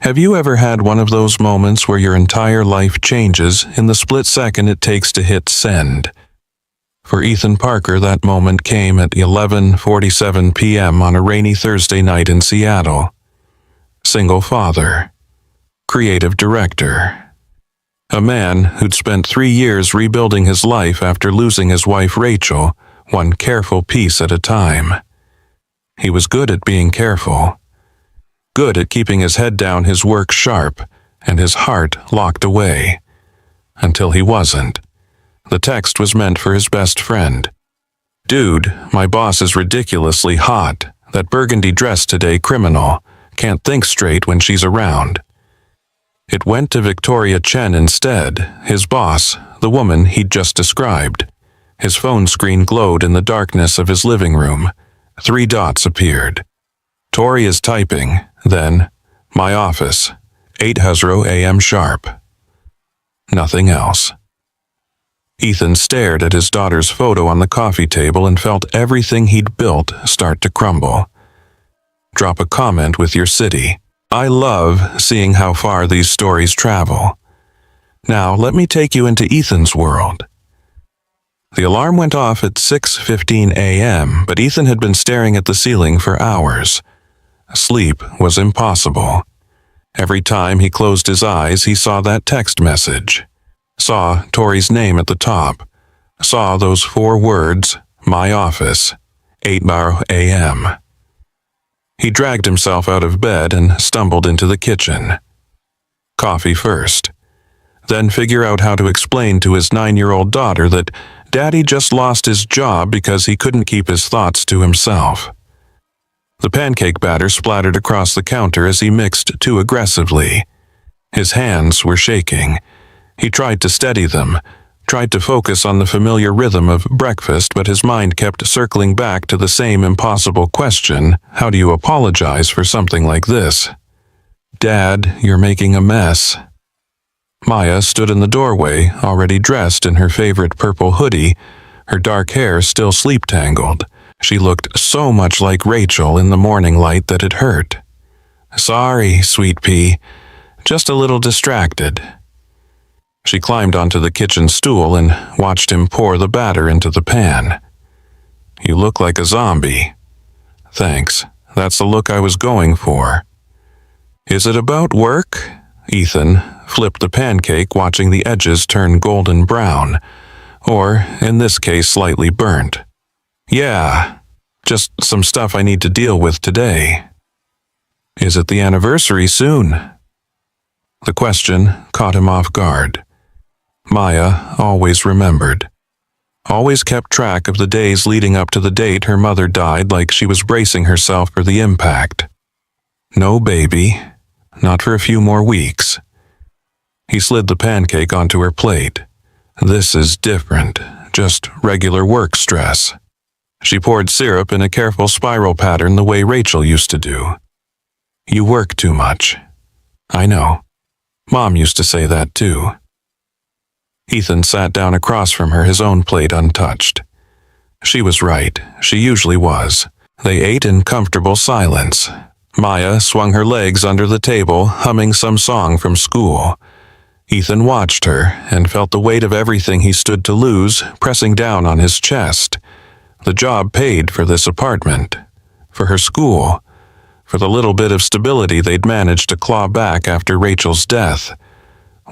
Have you ever had one of those moments where your entire life changes in the split second it takes to hit send? For Ethan Parker, that moment came at 11:47 p.m. on a rainy Thursday night in Seattle. Single father. Creative director. A man who'd spent 3 years rebuilding his life after losing his wife Rachel, one careful piece at a time. He was good at being careful. Good at keeping his head down, his work sharp, and his heart locked away. Until he wasn't. The text was meant for his best friend. "Dude, my boss is ridiculously hot. That burgundy dress today, criminal. Can't think straight when she's around." It went to Victoria Chen instead, his boss, the woman he'd just described. His phone screen glowed in the darkness of his living room. 3 dots appeared. Tori is typing, then, my office, 8:00 a.m. sharp. Nothing else. Ethan stared at his daughter's photo on the coffee table and felt everything he'd built start to crumble. Drop a comment with your city. I love seeing how far these stories travel. Now let me take you into Ethan's world. The alarm went off at 6:15 a.m., but Ethan had been staring at the ceiling for hours. Sleep was impossible. Every time he closed his eyes, he saw that text message. Saw Tori's name at the top. Saw those 4 words, my office, 8:00 a.m. He dragged himself out of bed and stumbled into the kitchen. Coffee first. Then figure out how to explain to his 9-year-old daughter that Daddy just lost his job because he couldn't keep his thoughts to himself. The pancake batter splattered across the counter as he mixed too aggressively. His hands were shaking. He tried to steady them, tried to focus on the familiar rhythm of breakfast, but his mind kept circling back to the same impossible question: how do you apologize for something like this? Dad, you're making a mess. Maya stood in the doorway, already dressed in her favorite purple hoodie, her dark hair still sleep-tangled. She looked so much like Rachel in the morning light that it hurt. Sorry, sweet pea. Just a little distracted. She climbed onto the kitchen stool and watched him pour the batter into the pan. You look like a zombie. Thanks. That's the look I was going for. Is it about work? Ethan flipped the pancake, watching the edges turn golden brown, or, in this case, slightly burnt. Yeah, just some stuff I need to deal with today. Is it the anniversary soon? The question caught him off guard. Maya always remembered. Always kept track of the days leading up to the date her mother died, like she was bracing herself for the impact. No baby. Not for a few more weeks. He slid the pancake onto her plate. This is different. Just regular work stress. She poured syrup in a careful spiral pattern the way Rachel used to do. You work too much. I know. Mom used to say that too. Ethan sat down across from her, his own plate untouched. She was right. She usually was. They ate in comfortable silence. Maya swung her legs under the table, humming some song from school. Ethan watched her and felt the weight of everything he stood to lose pressing down on his chest. The job paid for this apartment, for her school, for the little bit of stability they'd managed to claw back after Rachel's death.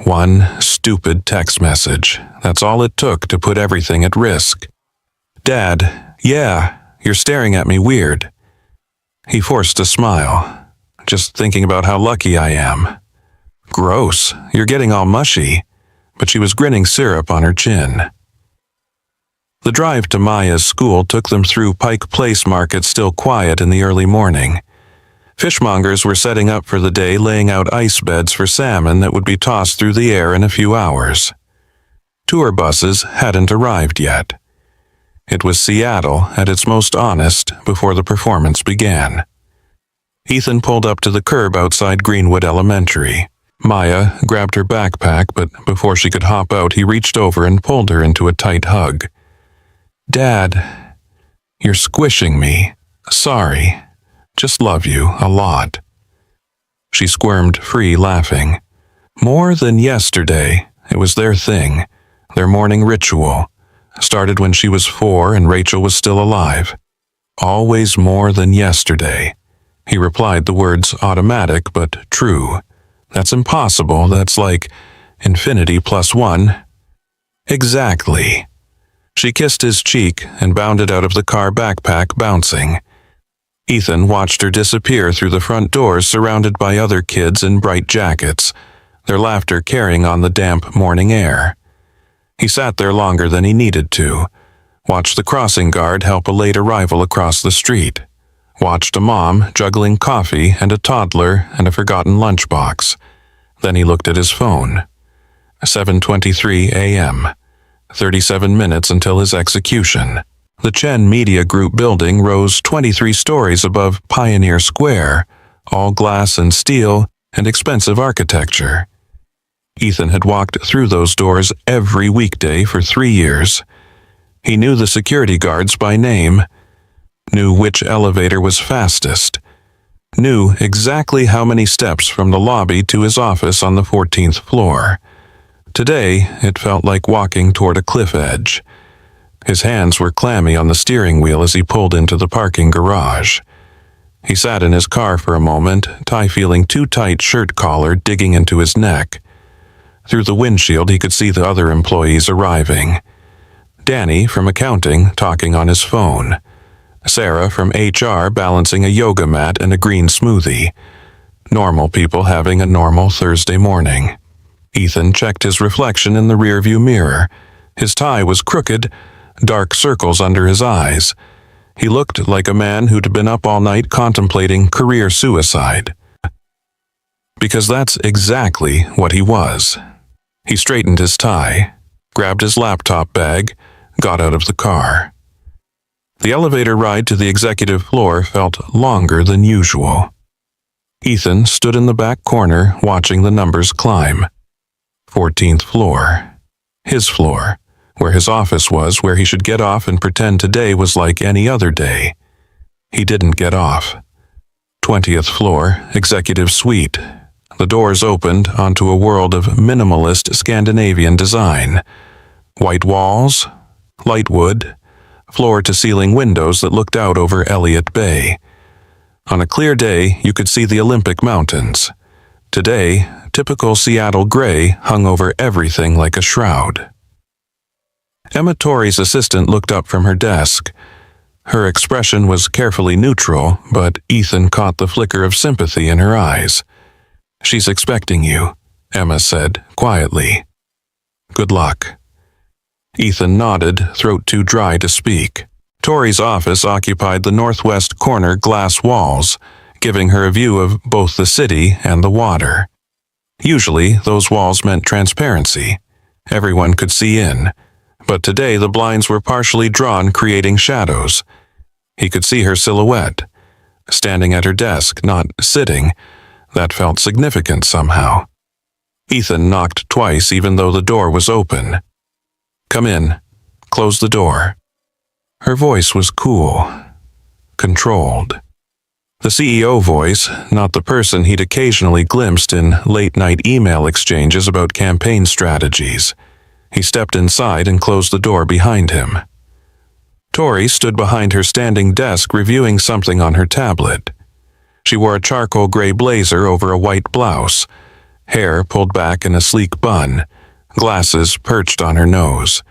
One stupid text message. That's all it took to put everything at risk. Dad, yeah, you're staring at me weird. He forced a smile. Just thinking about how lucky I am. Gross, you're getting all mushy. But she was grinning syrup on her chin. The drive to Maya's school took them through Pike Place Market, still quiet in the early morning. Fishmongers were setting up for the day, laying out ice beds for salmon that would be tossed through the air in a few hours. Tour buses hadn't arrived yet. It was Seattle at its most honest before the performance began. Ethan pulled up to the curb outside Greenwood Elementary. Maya grabbed her backpack, but before she could hop out, he reached over and pulled her into a tight hug. Dad, you're squishing me. Sorry. Just love you a lot. She squirmed free, laughing. More than yesterday. It was their thing, their morning ritual. Started when she was 4 and Rachel was still alive. Always more than yesterday. He replied the words automatic but true. That's impossible. That's like infinity plus 1. Exactly. She kissed his cheek and bounded out of the car, backpack bouncing. Ethan watched her disappear through the front doors, surrounded by other kids in bright jackets, their laughter carrying on the damp morning air. He sat there longer than he needed to, watched the crossing guard help a late arrival across the street, watched a mom juggling coffee and a toddler and a forgotten lunchbox. Then he looked at his phone. 7:23 a.m. 37 minutes until his execution. The Chen Media Group building rose 23 stories above Pioneer Square, all glass and steel and expensive architecture. Ethan had walked through those doors every weekday for 3 years. He knew the security guards by name, knew which elevator was fastest, knew exactly how many steps from the lobby to his office on the 14th floor. Today, it felt like walking toward a cliff edge. His hands were clammy on the steering wheel as he pulled into the parking garage. He sat in his car for a moment, tie feeling too tight shirt collar digging into his neck. Through the windshield, he could see the other employees arriving. Danny from accounting talking on his phone. Sarah from HR balancing a yoga mat and a green smoothie. Normal people having a normal Thursday morning. Ethan checked his reflection in the rearview mirror. His tie was crooked, dark circles under his eyes. He looked like a man who'd been up all night contemplating career suicide. Because that's exactly what he was. He straightened his tie, grabbed his laptop bag, got out of the car. The elevator ride to the executive floor felt longer than usual. Ethan stood in the back corner watching the numbers climb. 14th floor. His floor, where his office was, where he should get off and pretend today was like any other day. He didn't get off. 20th floor, executive suite. The doors opened onto a world of minimalist Scandinavian design. White walls, light wood, floor-to-ceiling windows that looked out over Elliott Bay. On a clear day, you could see the Olympic Mountains. Today, typical Seattle gray hung over everything like a shroud. Emma Torrey's assistant looked up from her desk. Her expression was carefully neutral, but Ethan caught the flicker of sympathy in her eyes. "She's expecting you," Emma said, quietly. "Good luck." Ethan nodded, throat too dry to speak. Torrey's office occupied the northwest corner glass walls, giving her a view of both the city and the water. Usually, those walls meant transparency. Everyone could see in. But today the blinds were partially drawn, creating shadows. He could see her silhouette, standing at her desk, not sitting. That felt significant somehow. Ethan knocked twice even though the door was open. "Come in. Close the door." Her voice was cool, controlled. The CEO voice, not the person he'd occasionally glimpsed in late-night email exchanges about campaign strategies. He stepped inside and closed the door behind him. Torrey stood behind her standing desk reviewing something on her tablet. She wore a charcoal gray blazer over a white blouse, hair pulled back in a sleek bun, glasses perched on her nose.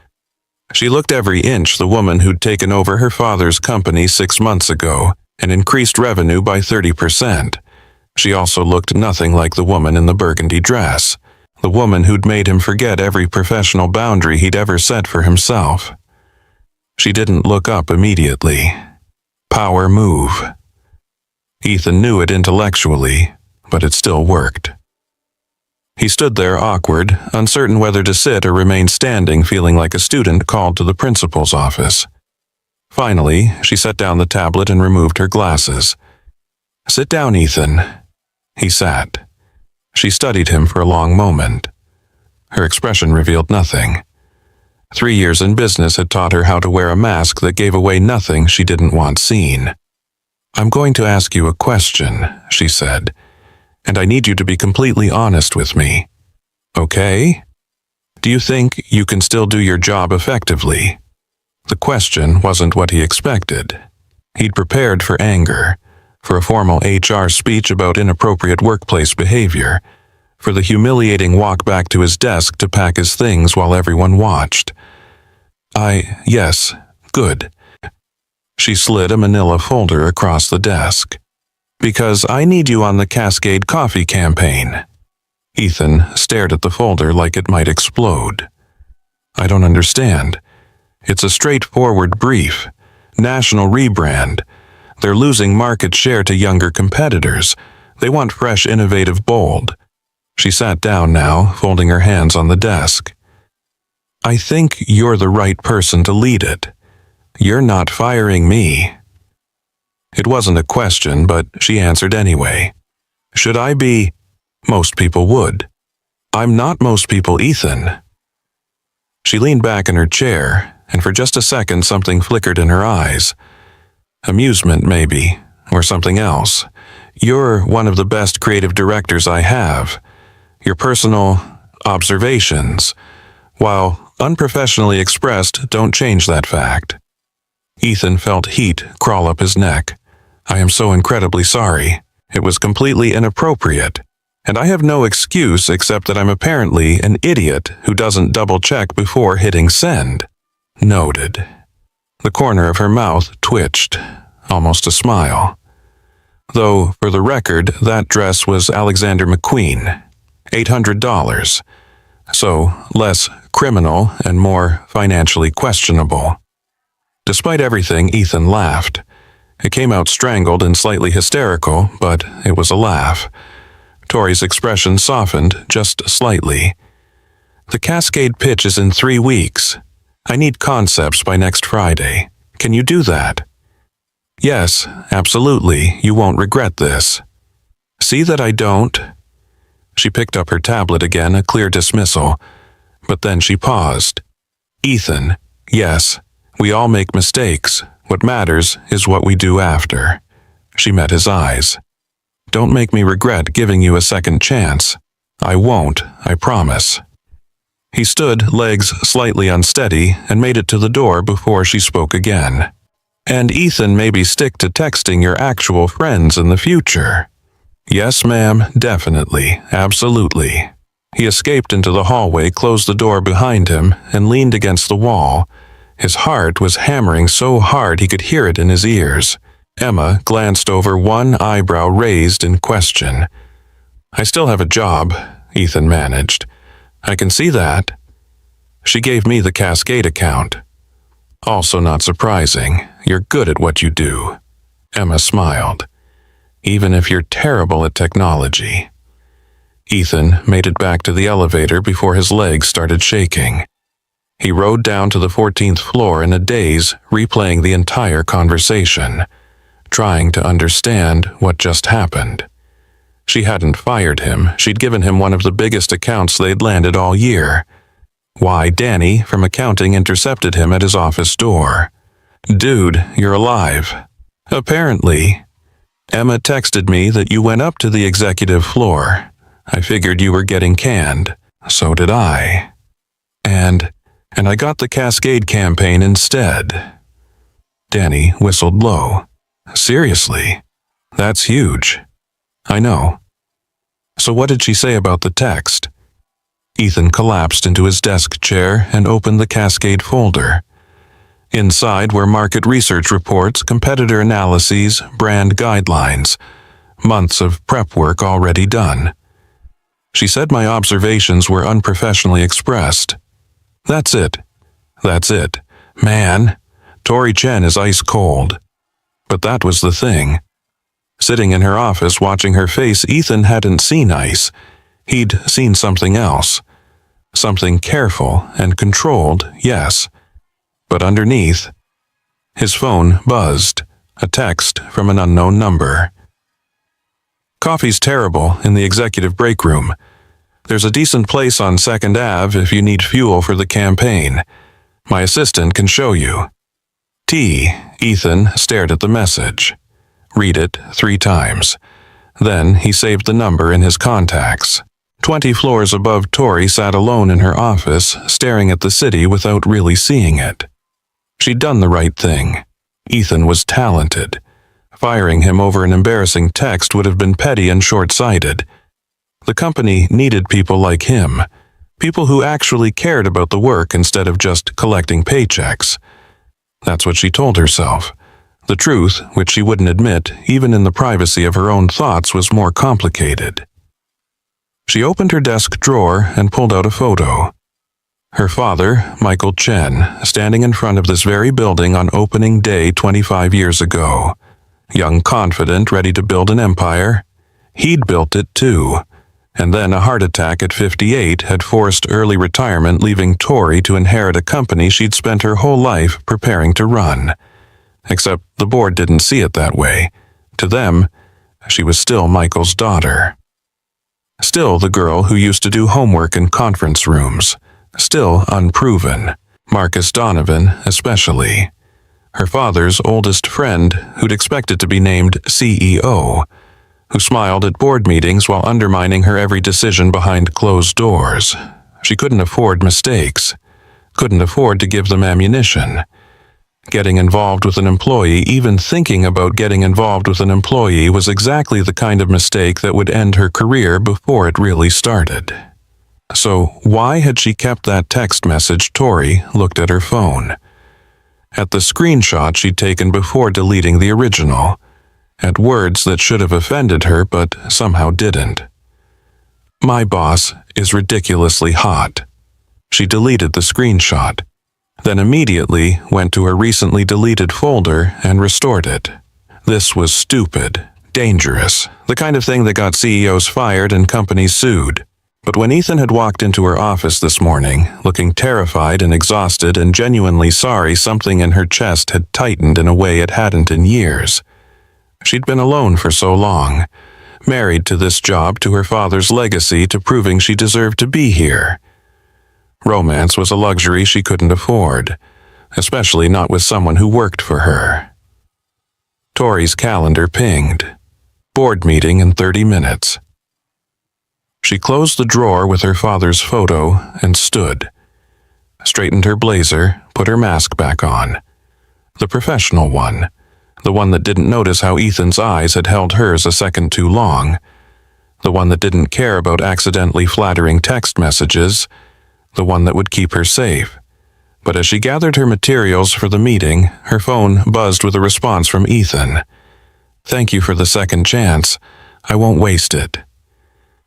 She looked every inch the woman who'd taken over her father's company 6 months ago and increased revenue by 30%. She also looked nothing like the woman in the burgundy dress, the woman who'd made him forget every professional boundary he'd ever set for himself. She didn't look up immediately. Power move. Ethan knew it intellectually, but it still worked. He stood there awkward, uncertain whether to sit or remain standing, feeling like a student called to the principal's office. Finally, she set down the tablet and removed her glasses. "Sit down, Ethan." He sat. She studied him for a long moment. Her expression revealed nothing. 3 years in business had taught her how to wear a mask that gave away nothing she didn't want seen. "I'm going to ask you a question," she said. And I need you to be completely honest with me. Okay? Do you think you can still do your job effectively? The question wasn't what he expected. He'd prepared for anger, for a formal HR speech about inappropriate workplace behavior, for the humiliating walk back to his desk to pack his things while everyone watched. Yes, good. She slid a manila folder across the desk. Because I need you on the Cascade Coffee campaign. Ethan stared at the folder like it might explode. I don't understand. It's a straightforward brief. National rebrand. They're losing market share to younger competitors. They want fresh, innovative, bold. She sat down now, folding her hands on the desk. I think you're the right person to lead it. You're not firing me. It wasn't a question, but she answered anyway. Should I be? Most people would. I'm not most people, Ethan. She leaned back in her chair, and for just a second something flickered in her eyes. Amusement, maybe, or something else. You're one of the best creative directors I have. Your personal observations, while unprofessionally expressed, don't change that fact. Ethan felt heat crawl up his neck. I am so incredibly sorry. It was completely inappropriate. And I have no excuse except that I'm apparently an idiot who doesn't double-check before hitting send. Noted. The corner of her mouth twitched, almost a smile. Though, for the record, that dress was Alexander McQueen. $800. So, less criminal and more financially questionable. Despite everything, Ethan laughed. It came out strangled and slightly hysterical, but it was a laugh. Tori's expression softened just slightly. The Cascade pitch is in 3 weeks. I need concepts by next Friday. Can you do that? Yes, absolutely. You won't regret this. See that I don't? She picked up her tablet again, a clear dismissal. But then she paused. Ethan, yes, we all make mistakes. What matters is what we do after. She met his eyes. Don't make me regret giving you a second chance. I won't, I promise. He stood, legs slightly unsteady, and made it to the door before she spoke again. And Ethan, maybe stick to texting your actual friends in the future. Yes, ma'am, definitely, absolutely. He escaped into the hallway, closed the door behind him, and leaned against the wall. His heart was hammering so hard he could hear it in his ears. Emma glanced over, one eyebrow raised in question. I still have a job, Ethan managed. I can see that. She gave me the Cascade account. Also not surprising, you're good at what you do. Emma smiled. Even if you're terrible at technology. Ethan made it back to the elevator before his legs started shaking. He rode down to the 14th floor in a daze, replaying the entire conversation, trying to understand what just happened. She hadn't fired him. She'd given him one of the biggest accounts they'd landed all year. Why, Danny from accounting intercepted him at his office door. Dude, you're alive. Apparently. Emma texted me that you went up to the executive floor. I figured you were getting canned. So did I. And I got the Cascade campaign instead. Danny whistled low. Seriously? That's huge. I know. So what did she say about the text? Ethan collapsed into his desk chair and opened the Cascade folder. Inside were market research reports, competitor analyses, brand guidelines, months of prep work already done. She said my observations were unprofessionally expressed. That's it. That's it. Man, Tori Chen is ice cold. But that was the thing. Sitting in her office watching her face, Ethan hadn't seen ice. He'd seen something else. Something careful and controlled, yes. But underneath, his phone buzzed, a text from an unknown number. Coffee's terrible in the executive break room. There's a decent place on 2nd Ave if you need fuel for the campaign. My assistant can show you. Ethan stared at the message. Read it 3 times. Then he saved the number in his contacts. 20 floors above, Tori sat alone in her office, staring at the city without really seeing it. She'd done the right thing. Ethan was talented. Firing him over an embarrassing text would have been petty and short-sighted. The company needed people like him, people who actually cared about the work instead of just collecting paychecks. That's what she told herself. The truth, which she wouldn't admit, even in the privacy of her own thoughts, was more complicated. She opened her desk drawer and pulled out a photo. Her father, Michael Chen, standing in front of this very building on opening day 25 years ago. Young, confident, ready to build an empire. He'd built it too. And then a heart attack at 58 had forced early retirement, leaving Tori to inherit a company she'd spent her whole life preparing to run. Except the board didn't see it that way. To them, she was still Michael's daughter. Still the girl who used to do homework in conference rooms. Still unproven. Marcus Donovan especially. Her father's oldest friend, who'd expected to be named CEO, who smiled at board meetings while undermining her every decision behind closed doors. She couldn't afford mistakes. Couldn't afford to give them ammunition. Getting involved with an employee, even thinking about getting involved with an employee, was exactly the kind of mistake that would end her career before it really started. So why had she kept that text message? Tori looked at her phone. At the screenshot she'd taken before deleting the original. At words that should have offended her but somehow didn't. "My boss is ridiculously hot." She deleted the screenshot, then immediately went to her recently deleted folder and restored it. This was stupid, dangerous, the kind of thing that got CEOs fired and companies sued. But when Ethan had walked into her office this morning, looking terrified and exhausted and genuinely sorry, something in her chest had tightened in a way it hadn't in years. She'd been alone for so long, married to this job, to her father's legacy, to proving she deserved to be here. Romance was a luxury she couldn't afford, especially not with someone who worked for her. Tori's calendar pinged. Board meeting in 30 minutes. She closed the drawer with her father's photo and stood. Straightened her blazer, put her mask back on. The professional one. The one that didn't notice how Ethan's eyes had held hers a second too long. The one that didn't care about accidentally flattering text messages. The one that would keep her safe. But as she gathered her materials for the meeting, her phone buzzed with a response from Ethan. "Thank you for the second chance. I won't waste it."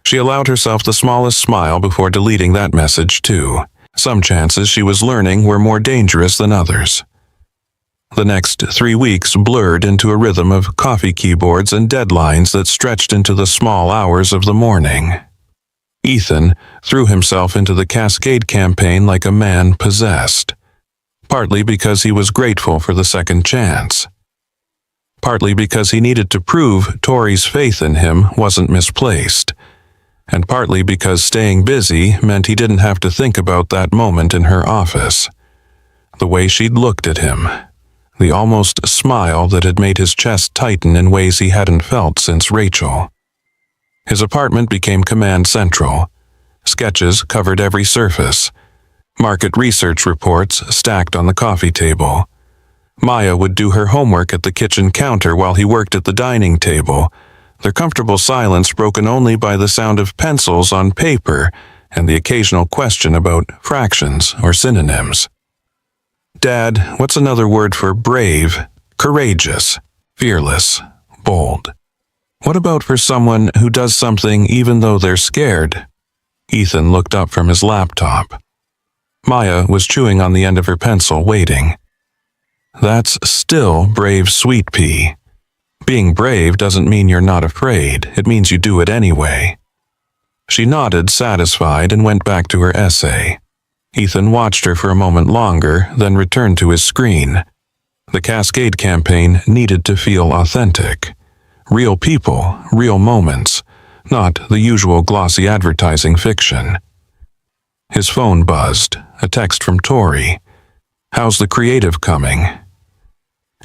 She allowed herself the smallest smile before deleting that message too. Some chances, she was learning, were more dangerous than others. The next 3 weeks blurred into a rhythm of coffee keyboards and deadlines that stretched into the small hours of the morning. Ethan threw himself into the Cascade campaign like a man possessed, partly because he was grateful for the second chance, partly because he needed to prove Tori's faith in him wasn't misplaced, and partly because staying busy meant he didn't have to think about that moment in her office. The way she'd looked at him, the almost smile that had made his chest tighten in ways he hadn't felt since Rachel. His apartment became command central. Sketches covered every surface. Market research reports stacked on the coffee table. Maya would do her homework at the kitchen counter while he worked at the dining table, their comfortable silence broken only by the sound of pencils on paper and the occasional question about fractions or synonyms. "Dad, what's another word for brave, courageous, fearless, bold? What about for someone who does something even though they're scared?" Ethan looked up from his laptop. Maya was chewing on the end of her pencil, waiting. "That's still brave, sweet pea. Being brave doesn't mean you're not afraid. It means you do it anyway." She nodded, satisfied, and went back to her essay. Ethan watched her for a moment longer, then returned to his screen. The Cascade campaign needed to feel authentic. Real people, real moments, not the usual glossy advertising fiction. His phone buzzed, a text from Tori. "How's the creative coming?"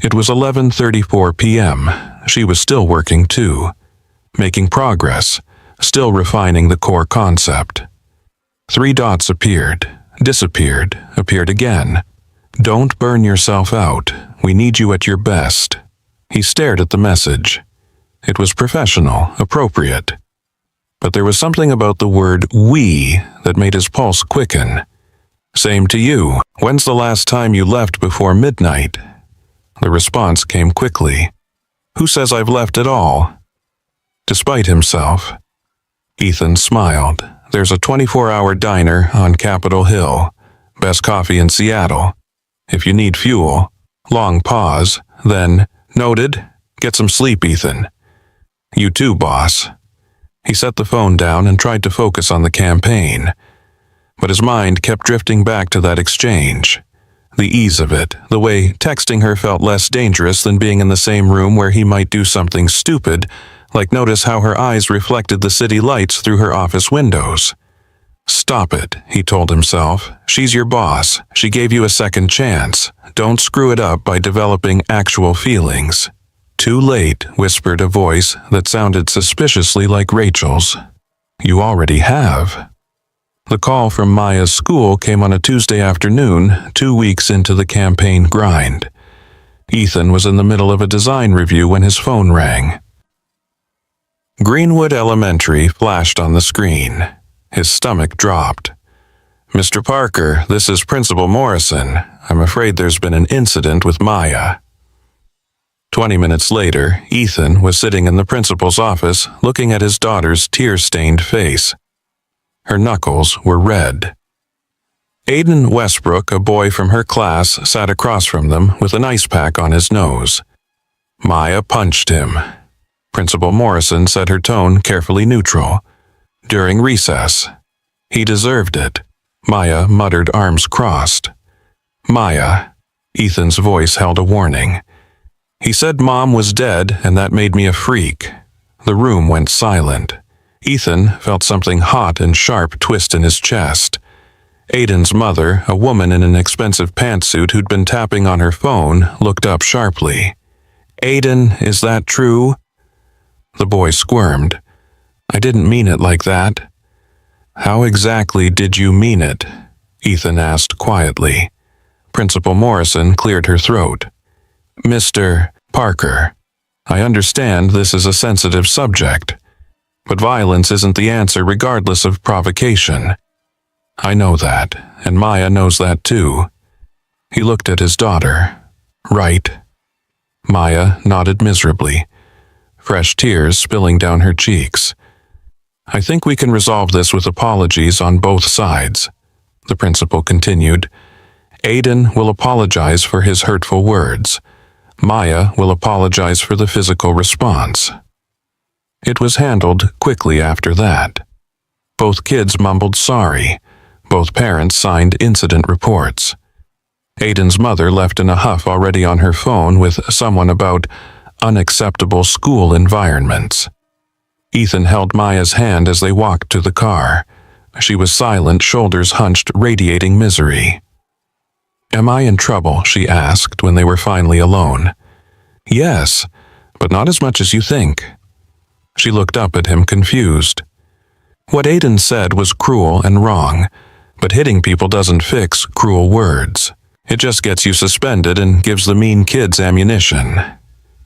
It was 11:34 p.m. She was still working too. making progress, still refining the core concept. 3 dots appeared, disappeared, appeared again. Don't burn yourself out. We need you at your best. He stared at the message. It was professional, appropriate. But there was something about the word "we" that made his pulse quicken. Same to you. When's the last time you left before midnight? The response came quickly. Who says I've left at all? Despite himself, Ethan smiled. There's a 24-hour diner on Capitol Hill. Best coffee in Seattle. If you need fuel. Long pause, then, noted. Get some sleep, Ethan. You too, boss. He set the phone down and tried to focus on the campaign. But his mind kept drifting back to that exchange. The ease of it, the way texting her felt less dangerous than being in the same room where he might do something stupid, like notice how her eyes reflected the city lights through her office windows. Stop it, he told himself. She's your boss. She gave you a second chance. Don't screw it up by developing actual feelings. Too late, whispered a voice that sounded suspiciously like Rachel's. You already have. The call from Maya's school came on a Tuesday afternoon, 2 weeks into the campaign grind. Ethan was in the middle of a design review when his phone rang. Greenwood Elementary flashed on the screen. His stomach dropped. Mr. Parker, this is Principal Morrison. I'm afraid there's been an incident with Maya. 20 minutes later, Ethan was sitting in the principal's office looking at his daughter's tear-stained face. Her knuckles were red. Aiden Westbrook, a boy from her class, sat across from them with an ice pack on his nose. Maya punched him. Principal Morrison said, her tone carefully neutral. During recess. He deserved it. Maya muttered, arms crossed. Maya. Ethan's voice held a warning. He said Mom was dead, and that made me a freak. The room went silent. Ethan felt something hot and sharp twist in his chest. Aiden's mother, a woman in an expensive pantsuit who'd been tapping on her phone, looked up sharply. Aiden, is that true? The boy squirmed. I didn't mean it like that. How exactly did you mean it? Ethan asked quietly. Principal Morrison cleared her throat. Mr. Parker, I understand this is a sensitive subject, but violence isn't the answer regardless of provocation. I know that, and Maya knows that too. He looked at his daughter. Right. Maya nodded miserably, fresh tears spilling down her cheeks. I think we can resolve this with apologies on both sides, the principal continued. Aiden will apologize for his hurtful words. Maya will apologize for the physical response. It was handled quickly after that. Both kids mumbled sorry. Both parents signed incident reports. Aiden's mother left in a huff already on her phone with someone about unacceptable school environments. Ethan held Maya's hand as they walked to the car. She was silent, shoulders hunched, radiating misery. Am I in trouble? She asked when they were finally alone. Yes, but not as much as you think. She looked up at him, confused. What Aiden said was cruel and wrong, but hitting people doesn't fix cruel words. It just gets you suspended and gives the mean kids ammunition.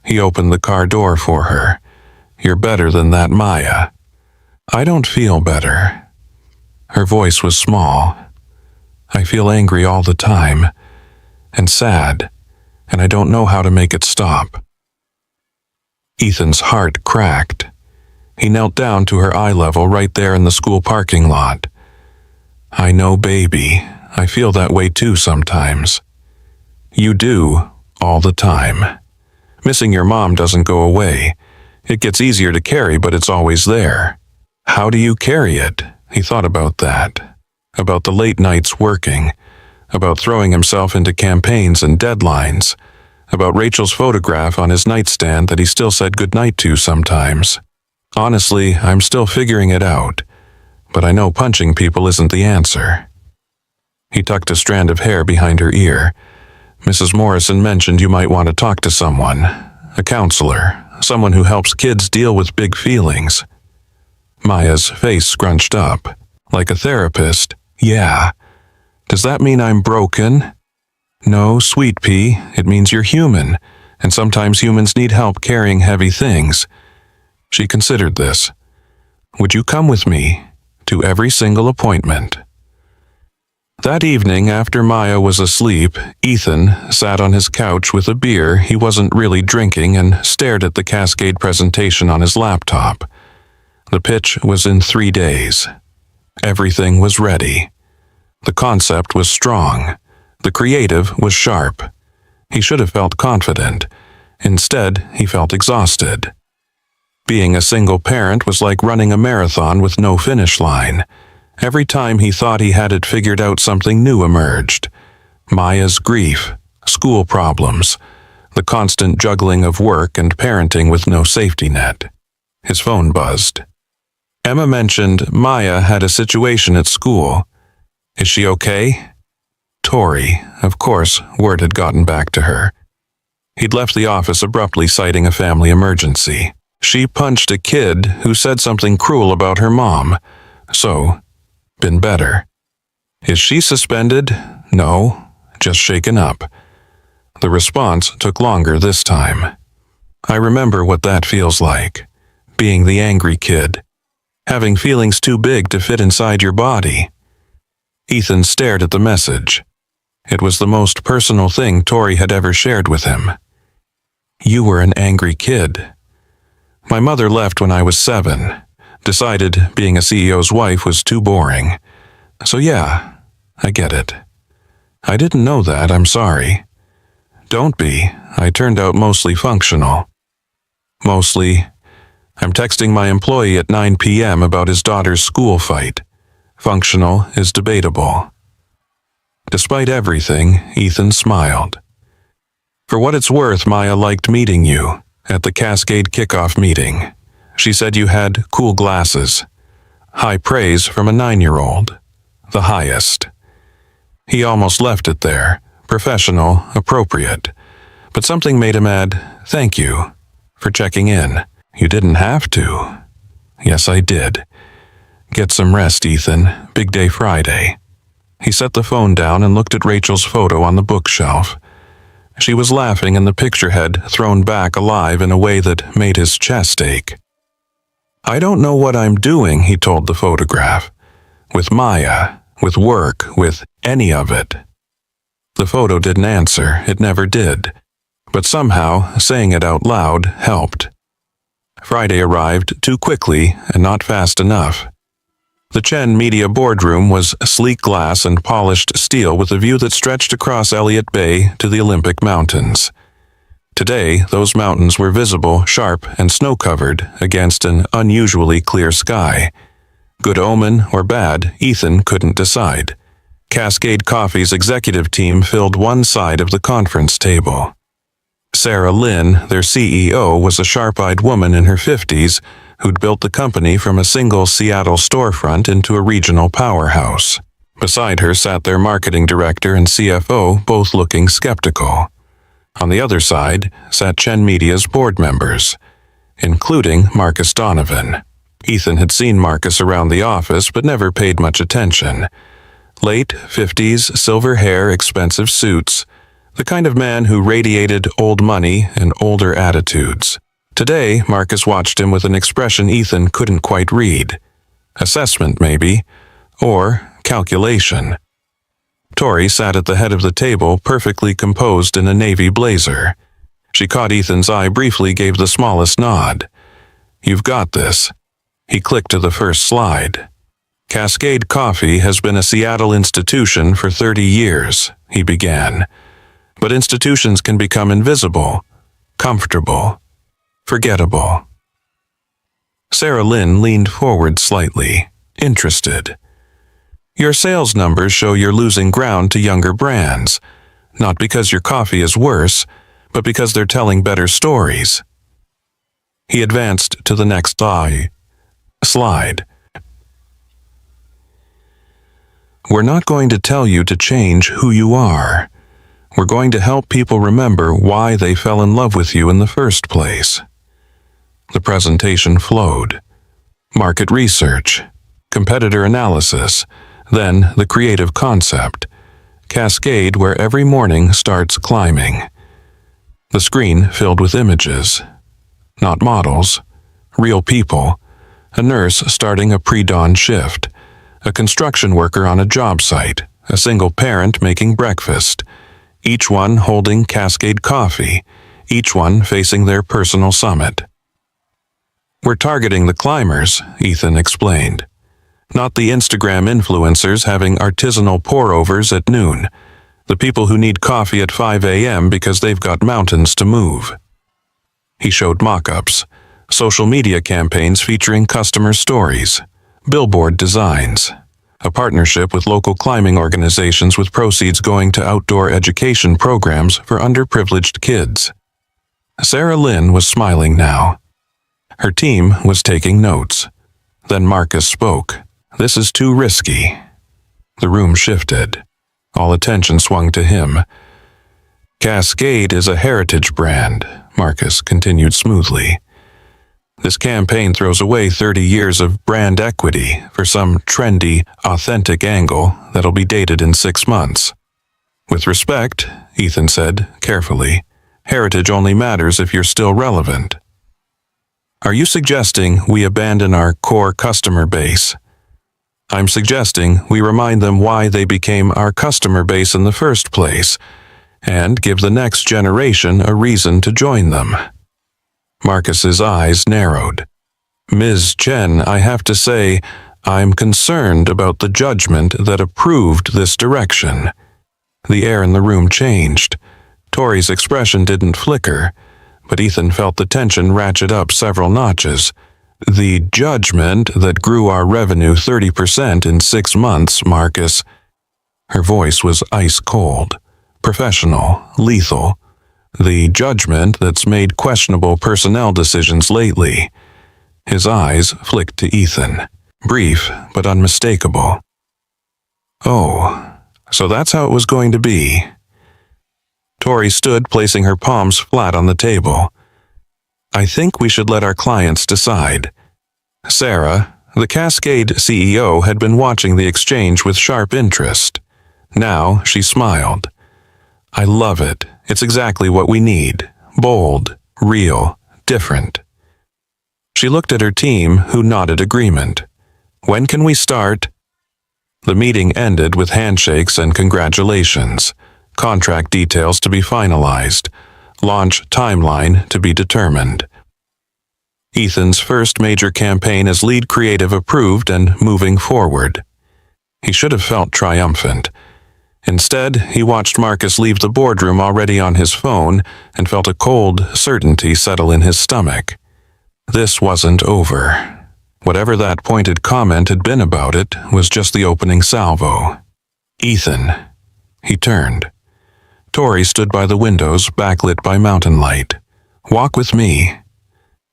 He opened the car door for her. You're better than that, Maya. I don't feel better. Her voice was small. I feel angry all the time, and sad, and I don't know how to make it stop. Ethan's heart cracked. He knelt down to her eye level right there in the school parking lot. I know, baby. I feel that way too sometimes. You do, all the time. Missing your mom doesn't go away. It gets easier to carry, but it's always there. How do you carry it? He thought about that. About the late nights working. About throwing himself into campaigns and deadlines. About Rachel's photograph on his nightstand that he still said goodnight to sometimes. Honestly, I'm still figuring it out. But I know punching people isn't the answer. He tucked a strand of hair behind her ear. Mrs. Morrison mentioned you might want to talk to someone. A counselor. someone who helps kids deal with big feelings. Maya's face scrunched up. Like a therapist? Yeah. Does that mean I'm broken? No, sweet pea, it means you're human, and sometimes humans need help carrying heavy things. She considered this. Would you come with me to every single appointment? That evening, after Maya was asleep, Ethan sat on his couch with a beer he wasn't really drinking and stared at the Cascade presentation on his laptop. The pitch was in 3 days. Everything was ready. The concept was strong. The creative was sharp. He should have felt confident. Instead, he felt exhausted. Being a single parent was like running a marathon with no finish line. Every time he thought he had it figured out, something new emerged. Maya's grief, school problems, the constant juggling of work and parenting with no safety net. His phone buzzed. Emma mentioned Maya had a situation at school. Is she okay? Tori, of course, word had gotten back to her. He'd left the office abruptly, citing a family emergency. She punched a kid who said something cruel about her mom. So, been better. Is she suspended? No, just shaken up. The response took longer this time. I remember what that feels like. Being the angry kid. Having feelings too big to fit inside your body. Ethan stared at the message. It was the most personal thing Tori had ever shared with him. You were an angry kid. My mother left when I was 7. Decided being a CEO's wife was too boring. So yeah, I get it. I didn't know that, I'm sorry. Don't be, I turned out mostly functional. Mostly, I'm texting my employee at 9 p.m. about his daughter's school fight. Functional is debatable. Despite everything, Ethan smiled. For what it's worth, Maya liked meeting you at the Cascade kickoff meeting. She said you had cool glasses. High praise from a 9-year-old. The highest. He almost left it there. Professional, appropriate. But something made him add, thank you for checking in. You didn't have to. Yes, I did. Get some rest, Ethan. Big day Friday. He set the phone down and looked at Rachel's photo on the bookshelf. She was laughing and the picture had thrown back alive in a way that made his chest ache. I don't know what I'm doing, he told the photograph. With Maya, with work, with any of it. The photo didn't answer, it never did. But somehow, saying it out loud helped. Friday arrived too quickly and not fast enough. The Chen Media boardroom was sleek glass and polished steel with a view that stretched across Elliott Bay to the Olympic Mountains. Today, those mountains were visible, sharp, and snow-covered against an unusually clear sky. Good omen or bad, Ethan couldn't decide. Cascade Coffee's executive team filled one side of the conference table. Sarah Lynn, their CEO, was a sharp-eyed woman in her 50s who'd built the company from a single Seattle storefront into a regional powerhouse. Beside her sat their marketing director and CFO, both looking skeptical. On the other side sat Chen Media's board members, including Marcus Donovan. Ethan had seen Marcus around the office but never paid much attention. Late 50s, silver hair, expensive suits, the kind of man who radiated old money and older attitudes. Today, Marcus watched him with an expression Ethan couldn't quite read. Assessment, maybe, or calculation. Tori sat at the head of the table, perfectly composed in a navy blazer. She caught Ethan's eye briefly, gave the smallest nod. You've got this. He clicked to the first slide. Cascade Coffee has been a Seattle institution for 30 years, he began. But institutions can become invisible, comfortable, forgettable. Sarah Lynn leaned forward slightly, interested. Your sales numbers show you're losing ground to younger brands, not because your coffee is worse, but because they're telling better stories. He advanced to the next slide. We're not going to tell you to change who you are. We're going to help people remember why they fell in love with you in the first place. The presentation flowed. Market research, competitor analysis, then the creative concept, cascade where every morning starts climbing. The screen filled with images, not models, real people, a nurse starting a pre-dawn shift, a construction worker on a job site, a single parent making breakfast, each one holding Cascade coffee, each one facing their personal summit. We're targeting the climbers, Ethan explained, not the Instagram influencers having artisanal pour-overs at noon, the people who need coffee at 5 a.m. because they've got mountains to move. He showed mock-ups, social media campaigns featuring customer stories, billboard designs, a partnership with local climbing organizations with proceeds going to outdoor education programs for underprivileged kids. Sarah Lynn was smiling now. Her team was taking notes. Then Marcus spoke. "This is too risky." The room shifted. All attention swung to him. "Cascade is a heritage brand," Marcus continued smoothly. "This campaign throws away 30 years of brand equity for some trendy, authentic angle that'll be dated in 6 months. With respect," Ethan said, carefully, "heritage only matters if you're still relevant." "Are you suggesting we abandon our core customer base?" "I'm suggesting we remind them why they became our customer base in the first place, and give the next generation a reason to join them." Marcus's eyes narrowed. "Ms. Chen, I have to say, I'm concerned about the judgment that approved this direction." The air in the room changed. Tori's expression didn't flicker, but Ethan felt the tension ratchet up several notches. "The judgment that grew our revenue 30% in 6 months, Marcus." Her voice was ice cold, professional, lethal. "The judgment that's made questionable personnel decisions lately." His eyes flicked to Ethan, brief but unmistakable. "Oh, so that's how it was going to be." Tori stood, placing her palms flat on the table. "I think we should let our clients decide." Sarah, the Cascade CEO, had been watching the exchange with sharp interest. Now she smiled. "I love it. It's exactly what we need. Bold, real, different." She looked at her team, who nodded agreement. "When can we start?" The meeting ended with handshakes and congratulations, contract details to be finalized, launch timeline to be determined. Ethan's first major campaign as lead creative approved and moving forward. He should have felt triumphant. Instead, he watched Marcus leave the boardroom already on his phone and felt a cold certainty settle in his stomach. This wasn't over. Whatever that pointed comment had been about it was just the opening salvo. "Ethan." He turned. Tori stood by the windows, backlit by mountain light. "Walk with me."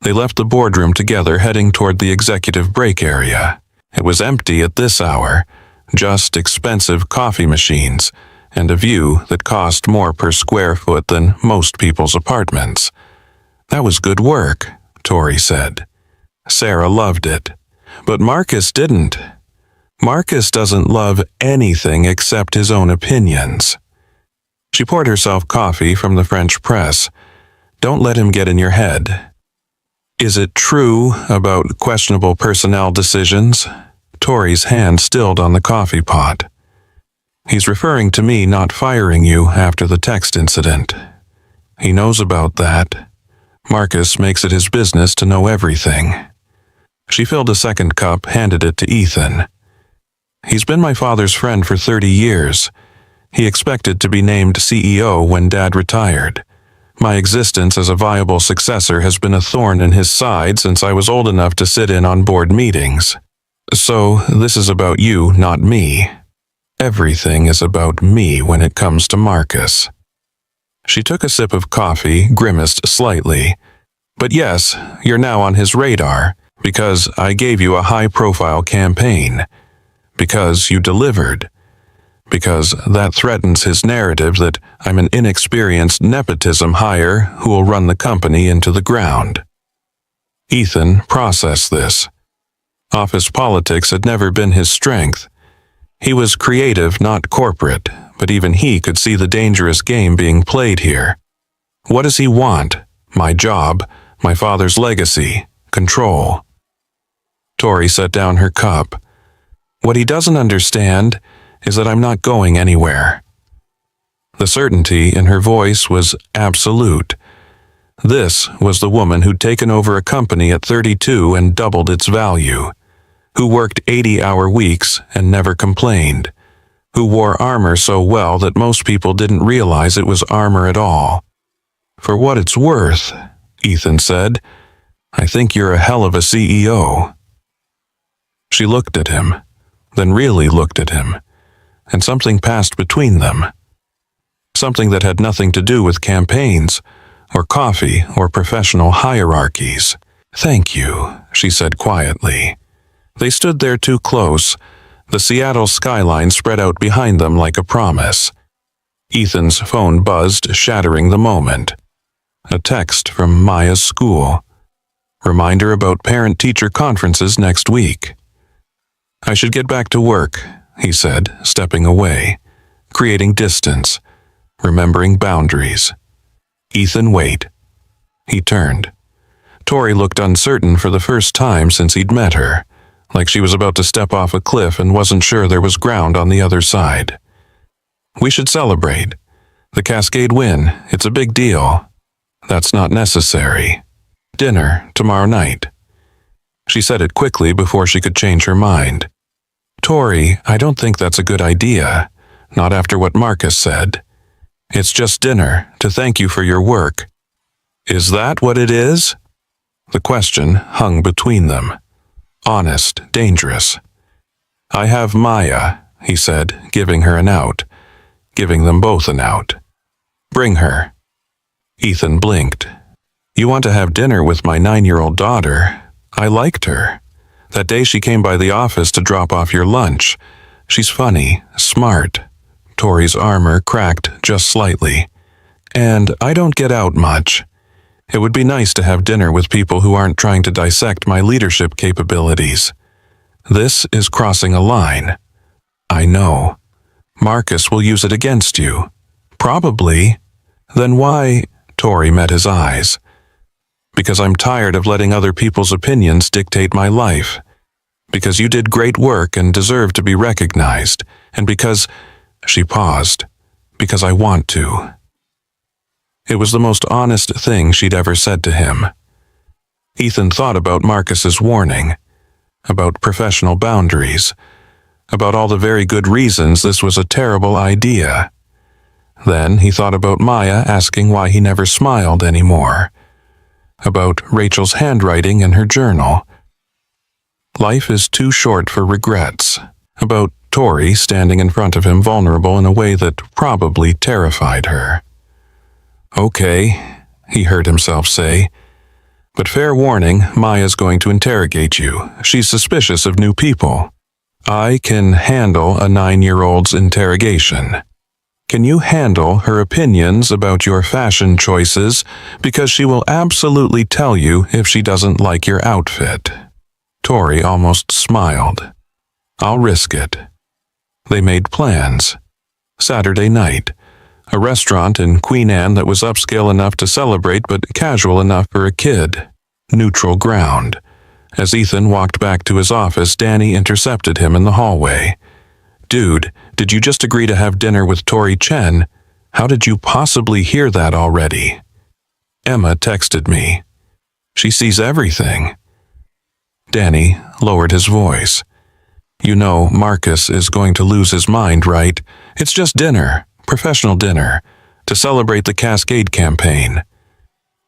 They left the boardroom together, heading toward the executive break area. It was empty at this hour, just expensive coffee machines and a view that cost more per square foot than most people's apartments. "That was good work," Tori said. Sarah loved it, but Marcus didn't. Marcus doesn't love anything except his own opinions. She poured herself coffee from the French press. "Don't let him get in your head." "Is it true about questionable personnel decisions?" Tori's hand stilled on the coffee pot. "He's referring to me not firing you after the text incident. He knows about that. Marcus makes it his business to know everything." She filled a second cup, handed it to Ethan. "He's been my father's friend for 30 years. He expected to be named CEO when Dad retired. My existence as a viable successor has been a thorn in his side since I was old enough to sit in on board meetings. So this is about you, not me. Everything is about me when it comes to Marcus." She took a sip of coffee, grimaced slightly. "But yes, you're now on his radar, because I gave you a high-profile campaign. Because you delivered. Because that threatens his narrative that I'm an inexperienced nepotism hire who will run the company into the ground." Ethan processed this. Office politics had never been his strength. He was creative, not corporate, but even he could see the dangerous game being played here. What does he want? My job, my father's legacy, control. Tori set down her cup. What he doesn't understand is that I'm not going anywhere. The certainty in her voice was absolute. This was the woman who'd taken over a company at 32 and doubled its value, who worked 80-hour weeks and never complained, who wore armor so well that most people didn't realize it was armor at all. For what it's worth, Ethan said, I think you're a hell of a CEO. She looked at him, then really looked at him, and something passed between them. Something that had nothing to do with campaigns, or coffee, or professional hierarchies. Thank you, she said quietly. They stood there too close. The Seattle skyline spread out behind them like a promise. Ethan's phone buzzed, shattering the moment. A text from Maya's school. Reminder about parent-teacher conferences next week. I should get back to work, he said, stepping away, creating distance, remembering boundaries. Ethan, wait. He turned. Tori looked uncertain for the first time since he'd met her, like she was about to step off a cliff and wasn't sure there was ground on the other side. We should celebrate. The Cascade win, it's a big deal. That's not necessary. Dinner tomorrow night. She said it quickly before she could change her mind. Tori, I don't think that's a good idea. Not after what Marcus said. It's just dinner, to thank you for your work. Is that what it is? The question hung between them. Honest, dangerous. I have Maya, he said, giving her an out. Giving them both an out. Bring her. Ethan blinked. You want to have dinner with my 9-year-old daughter? I liked her. That day she came by the office to drop off your lunch. She's funny, smart. Tori's armor cracked just slightly. And I don't get out much. It would be nice to have dinner with people who aren't trying to dissect my leadership capabilities. This is crossing a line. I know. Marcus will use it against you. Probably. Then why? Tori met his eyes. Because I'm tired of letting other people's opinions dictate my life. Because you did great work and deserve to be recognized. And because... She paused. Because I want to. It was the most honest thing she'd ever said to him. Ethan thought about Marcus's warning, about professional boundaries, about all the very good reasons this was a terrible idea. Then he thought about Maya asking why he never smiled anymore, about Rachel's handwriting in her journal. Life is too short for regrets, about Tori standing in front of him vulnerable in a way that probably terrified her. Okay, he heard himself say. But fair warning, Maya's going to interrogate you. She's suspicious of new people. I can handle a 9-year-old's interrogation. Can you handle her opinions about your fashion choices? Because she will absolutely tell you if she doesn't like your outfit. Tori almost smiled. I'll risk it. They made plans. Saturday night. A restaurant in Queen Anne that was upscale enough to celebrate but casual enough for a kid. Neutral ground. As Ethan walked back to his office, Danny intercepted him in the hallway. Dude, did you just agree to have dinner with Tori Chen? How did you possibly hear that already? Emma texted me. She sees everything. Danny lowered his voice. You know, Marcus is going to lose his mind, right? It's just dinner, professional dinner, to celebrate the Cascade campaign.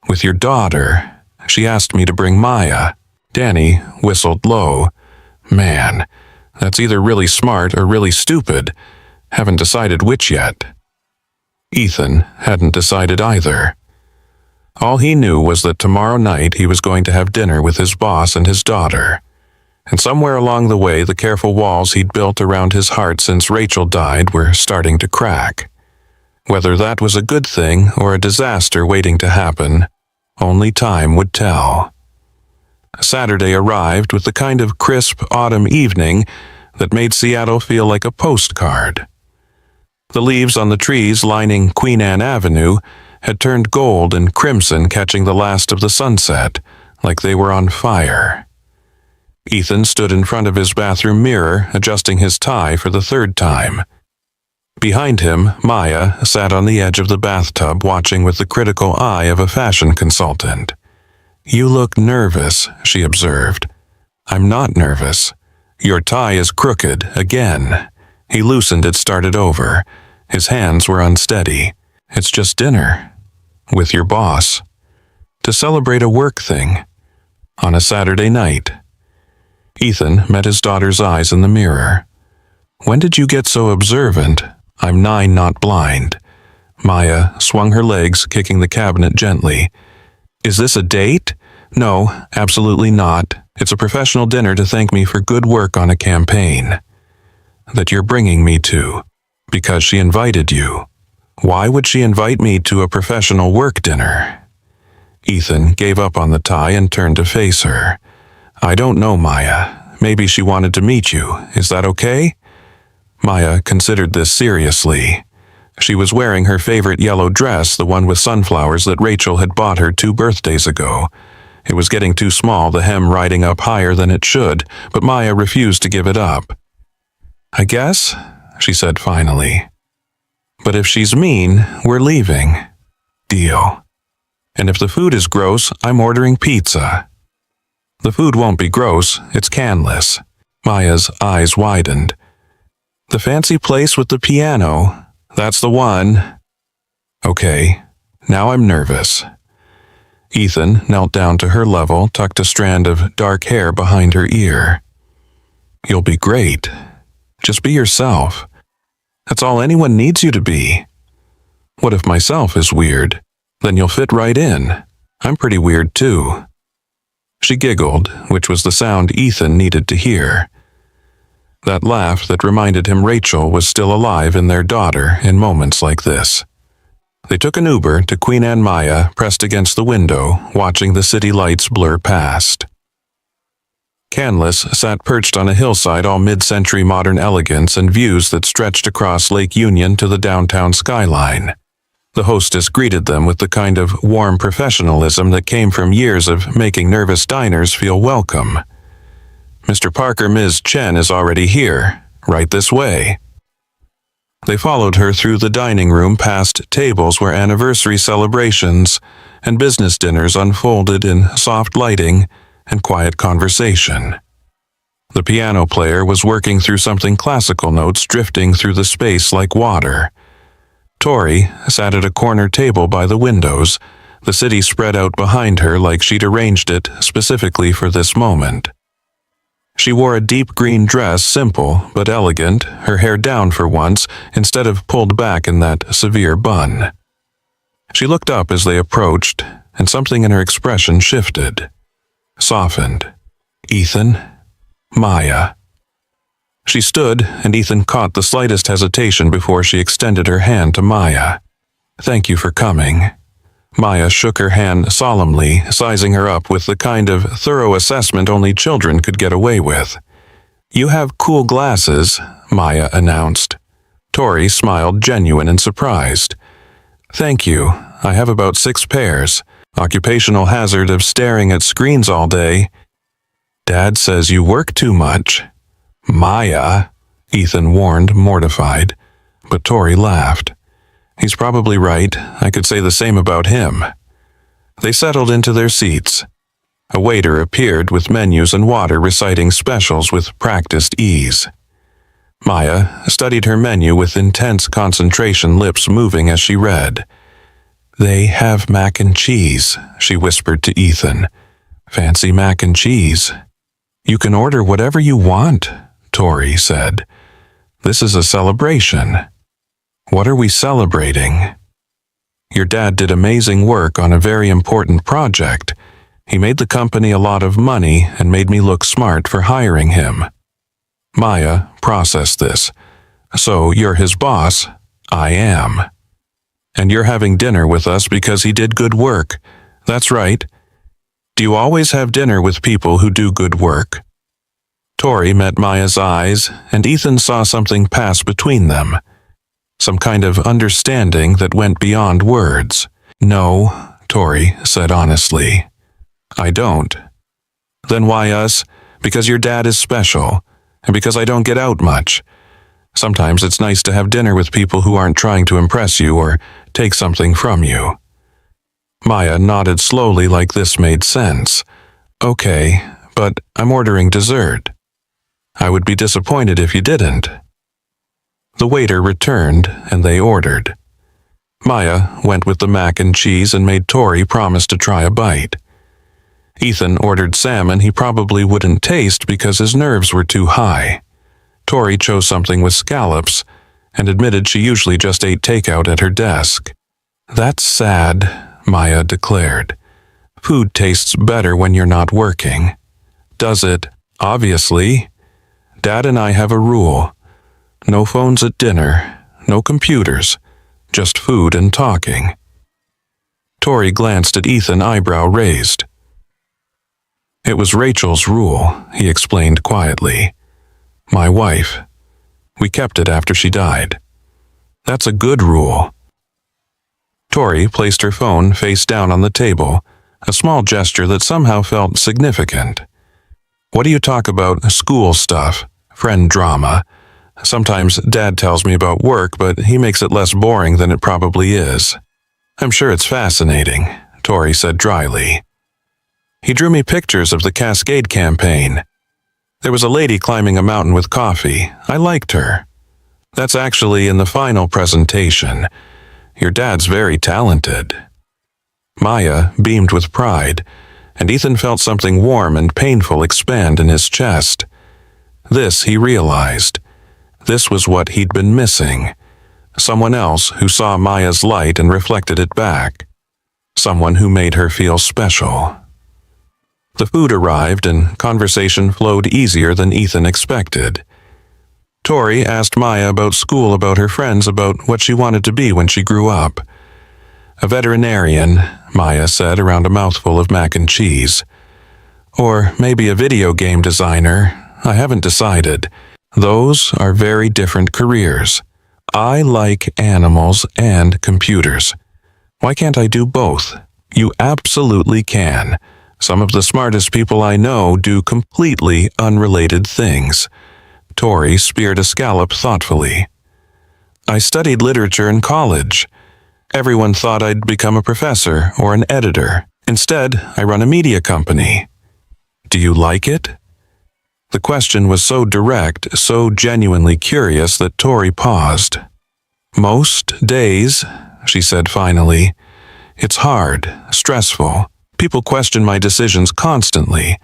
With your daughter, she asked me to bring Maya. Danny whistled low. Man, that's either really smart or really stupid. Haven't decided which yet. Ethan hadn't decided either. All he knew was that tomorrow night he was going to have dinner with his boss and his daughter. And somewhere along the way, the careful walls he'd built around his heart since Rachel died were starting to crack. Whether that was a good thing or a disaster waiting to happen, only time would tell. Saturday arrived with the kind of crisp autumn evening that made Seattle feel like a postcard. The leaves on the trees lining Queen Anne Avenue had turned gold and crimson, catching the last of the sunset, like they were on fire. Ethan stood in front of his bathroom mirror, adjusting his tie for the third time. Behind him, Maya sat on the edge of the bathtub, watching with the critical eye of a fashion consultant. "You look nervous," she observed. "I'm not nervous. Your tie is crooked, again." He loosened it, started over. His hands were unsteady. "It's just dinner. With your boss. To celebrate a work thing. On a Saturday night." Ethan met his daughter's eyes in the mirror. "When did you get so observant? I'm 9, not blind." Maya swung her legs, kicking the cabinet gently. "Is this a date?" "No, absolutely not. It's a professional dinner to thank me for good work on a campaign. That you're bringing me to. Because she invited you." "Why would she invite me to a professional work dinner?" Ethan gave up on the tie and turned to face her. "I don't know, Maya. Maybe she wanted to meet you. Is that okay?" Maya considered this seriously. She was wearing her favorite yellow dress, the one with sunflowers that Rachel had bought her 2 birthdays ago. It was getting too small, the hem riding up higher than it should, but Maya refused to give it up. "I guess," she said finally. "But if she's mean, we're leaving." "Deal. And if the food is gross, I'm ordering pizza." "The food won't be gross, it's canless." Maya's eyes widened. "The fancy place with the piano, that's the one." "Okay, now I'm nervous." Ethan knelt down to her level, tucked a strand of dark hair behind her ear. "You'll be great. Just be yourself. That's all anyone needs you to be." "What if myself is weird? Then you'll fit right in. I'm pretty weird too." She giggled, which was the sound Ethan needed to hear. That laugh that reminded him Rachel was still alive in their daughter in moments like this. They took an Uber to Queen Anne. Maya pressed against the window, watching the city lights blur past. Canlis sat perched on a hillside, all mid-century modern elegance and views that stretched across Lake Union to the downtown skyline. The hostess greeted them with the kind of warm professionalism that came from years of making nervous diners feel welcome. "Mr. Parker, Ms. Chen is already here. Right this way." They followed her through the dining room, past tables where anniversary celebrations and business dinners unfolded in soft lighting and quiet conversation. The piano player was working through something, classical notes drifting through the space like water. Tori sat at a corner table by the windows, the city spread out behind her like she'd arranged it specifically for this moment. She wore a deep green dress, simple but elegant, her hair down for once instead of pulled back in that severe bun. She looked up as they approached, and something in her expression shifted. Softened. "Ethan?" "Maya." She stood, and Ethan caught the slightest hesitation before she extended her hand to Maya. "Thank you for coming." Maya shook her hand solemnly, sizing her up with the kind of thorough assessment only children could get away with. "You have cool glasses," Maya announced. Tori smiled, genuine and surprised. "Thank you. I have about 6 pairs. Occupational hazard of staring at screens all day." "Dad says you work too much." "Maya," Ethan warned, mortified. But Tori laughed. "He's probably right. I could say the same about him." They settled into their seats. A waiter appeared with menus and water, reciting specials with practiced ease. Maya studied her menu with intense concentration, lips moving as she read. "They have mac and cheese," she whispered to Ethan. "Fancy mac and cheese." "You can order whatever you want," Tori said. "This is a celebration." "What are we celebrating?" "Your dad did amazing work on a very important project. He made the company a lot of money and made me look smart for hiring him." Maya processed this. "So you're his boss?" "I am." "And you're having dinner with us because he did good work." "That's right." Do you always have dinner with people who do good work? Tori met Maya's eyes, and Ethan saw something pass between them. Some kind of understanding that went beyond words. No, Tori said honestly. I don't. Then why us? Because your dad is special, and because I don't get out much. Sometimes it's nice to have dinner with people who aren't trying to impress you or take something from you. Maya nodded slowly like this made sense. Okay, but I'm ordering dessert. I would be disappointed if you didn't. The waiter returned, and they ordered. Maya went with the mac and cheese and made Tori promise to try a bite. Ethan ordered salmon he probably wouldn't taste because his nerves were too high. Tori chose something with scallops and admitted she usually just ate takeout at her desk. That's sad, Maya declared. Food tastes better when you're not working. Does it? Obviously. Dad and I have a rule. No phones at dinner, no computers, just food and talking. Tori glanced at Ethan, eyebrow raised. It was Rachel's rule, he explained quietly. My wife. We kept it after she died. That's a good rule. Tori placed her phone face down on the table, a small gesture that somehow felt significant. What do you talk about? School stuff, friend drama. Sometimes Dad tells me about work, but he makes it less boring than it probably is. I'm sure it's fascinating, Tori said dryly. He drew me pictures of the Cascade campaign. There was a lady climbing a mountain with coffee. I liked her. That's actually in the final presentation. Your dad's very talented. Maya beamed with pride, and Ethan felt something warm and painful expand in his chest. This, he realized. This was what he'd been missing. Someone else who saw Maya's light and reflected it back. Someone who made her feel special. The food arrived and conversation flowed easier than Ethan expected. Tori asked Maya about school, about her friends, about what she wanted to be when she grew up. A veterinarian, Maya said around a mouthful of mac and cheese. Or maybe a video game designer. I haven't decided. Those are very different careers. I like animals and computers. Why can't I do both? You absolutely can. Some of the smartest people I know do completely unrelated things. Tori speared a scallop thoughtfully. I studied literature in college. Everyone thought I'd become a professor or an editor. Instead, I run a media company. Do you like it? The question was so direct, so genuinely curious that Tori paused. Most days, she said finally. It's hard, stressful. People question my decisions constantly.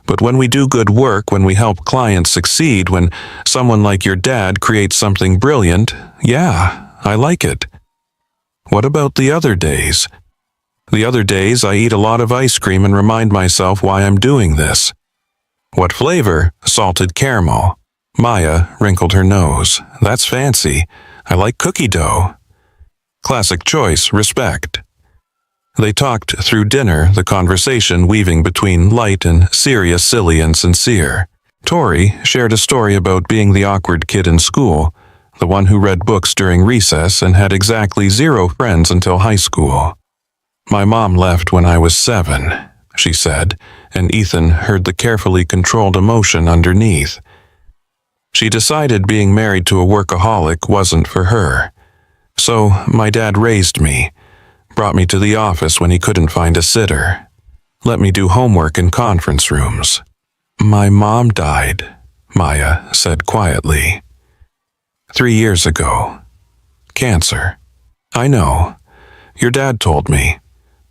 But when we do good work, when we help clients succeed, when someone like your dad creates something brilliant, yeah, I like it. What about the other days? The other days I eat a lot of ice cream and remind myself why I'm doing this. What flavor? Salted caramel. Maya wrinkled her nose. That's fancy. I like cookie dough. Classic choice, respect. They talked through dinner, the conversation weaving between light and serious, silly and sincere. Tori shared a story about being the awkward kid in school, the one who read books during recess and had exactly 0 friends until high school. My mom left when I was 7, she said, and Ethan heard the carefully controlled emotion underneath. She decided being married to a workaholic wasn't for her. So my dad raised me, brought me to the office when he couldn't find a sitter, let me do homework in conference rooms. My mom died, Maya said quietly. 3 years ago. Cancer. I know. Your dad told me.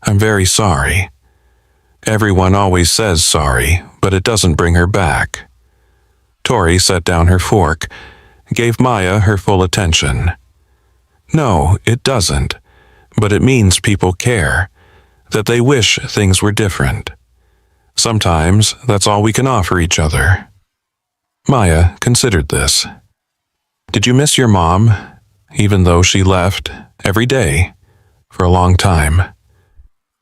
I'm very sorry. Everyone always says sorry, but it doesn't bring her back. Tori set down her fork, gave Maya her full attention. No, it doesn't. But it means people care, that they wish things were different. Sometimes that's all we can offer each other. Maya considered this. Did you miss your mom, even though she left every day for a long time?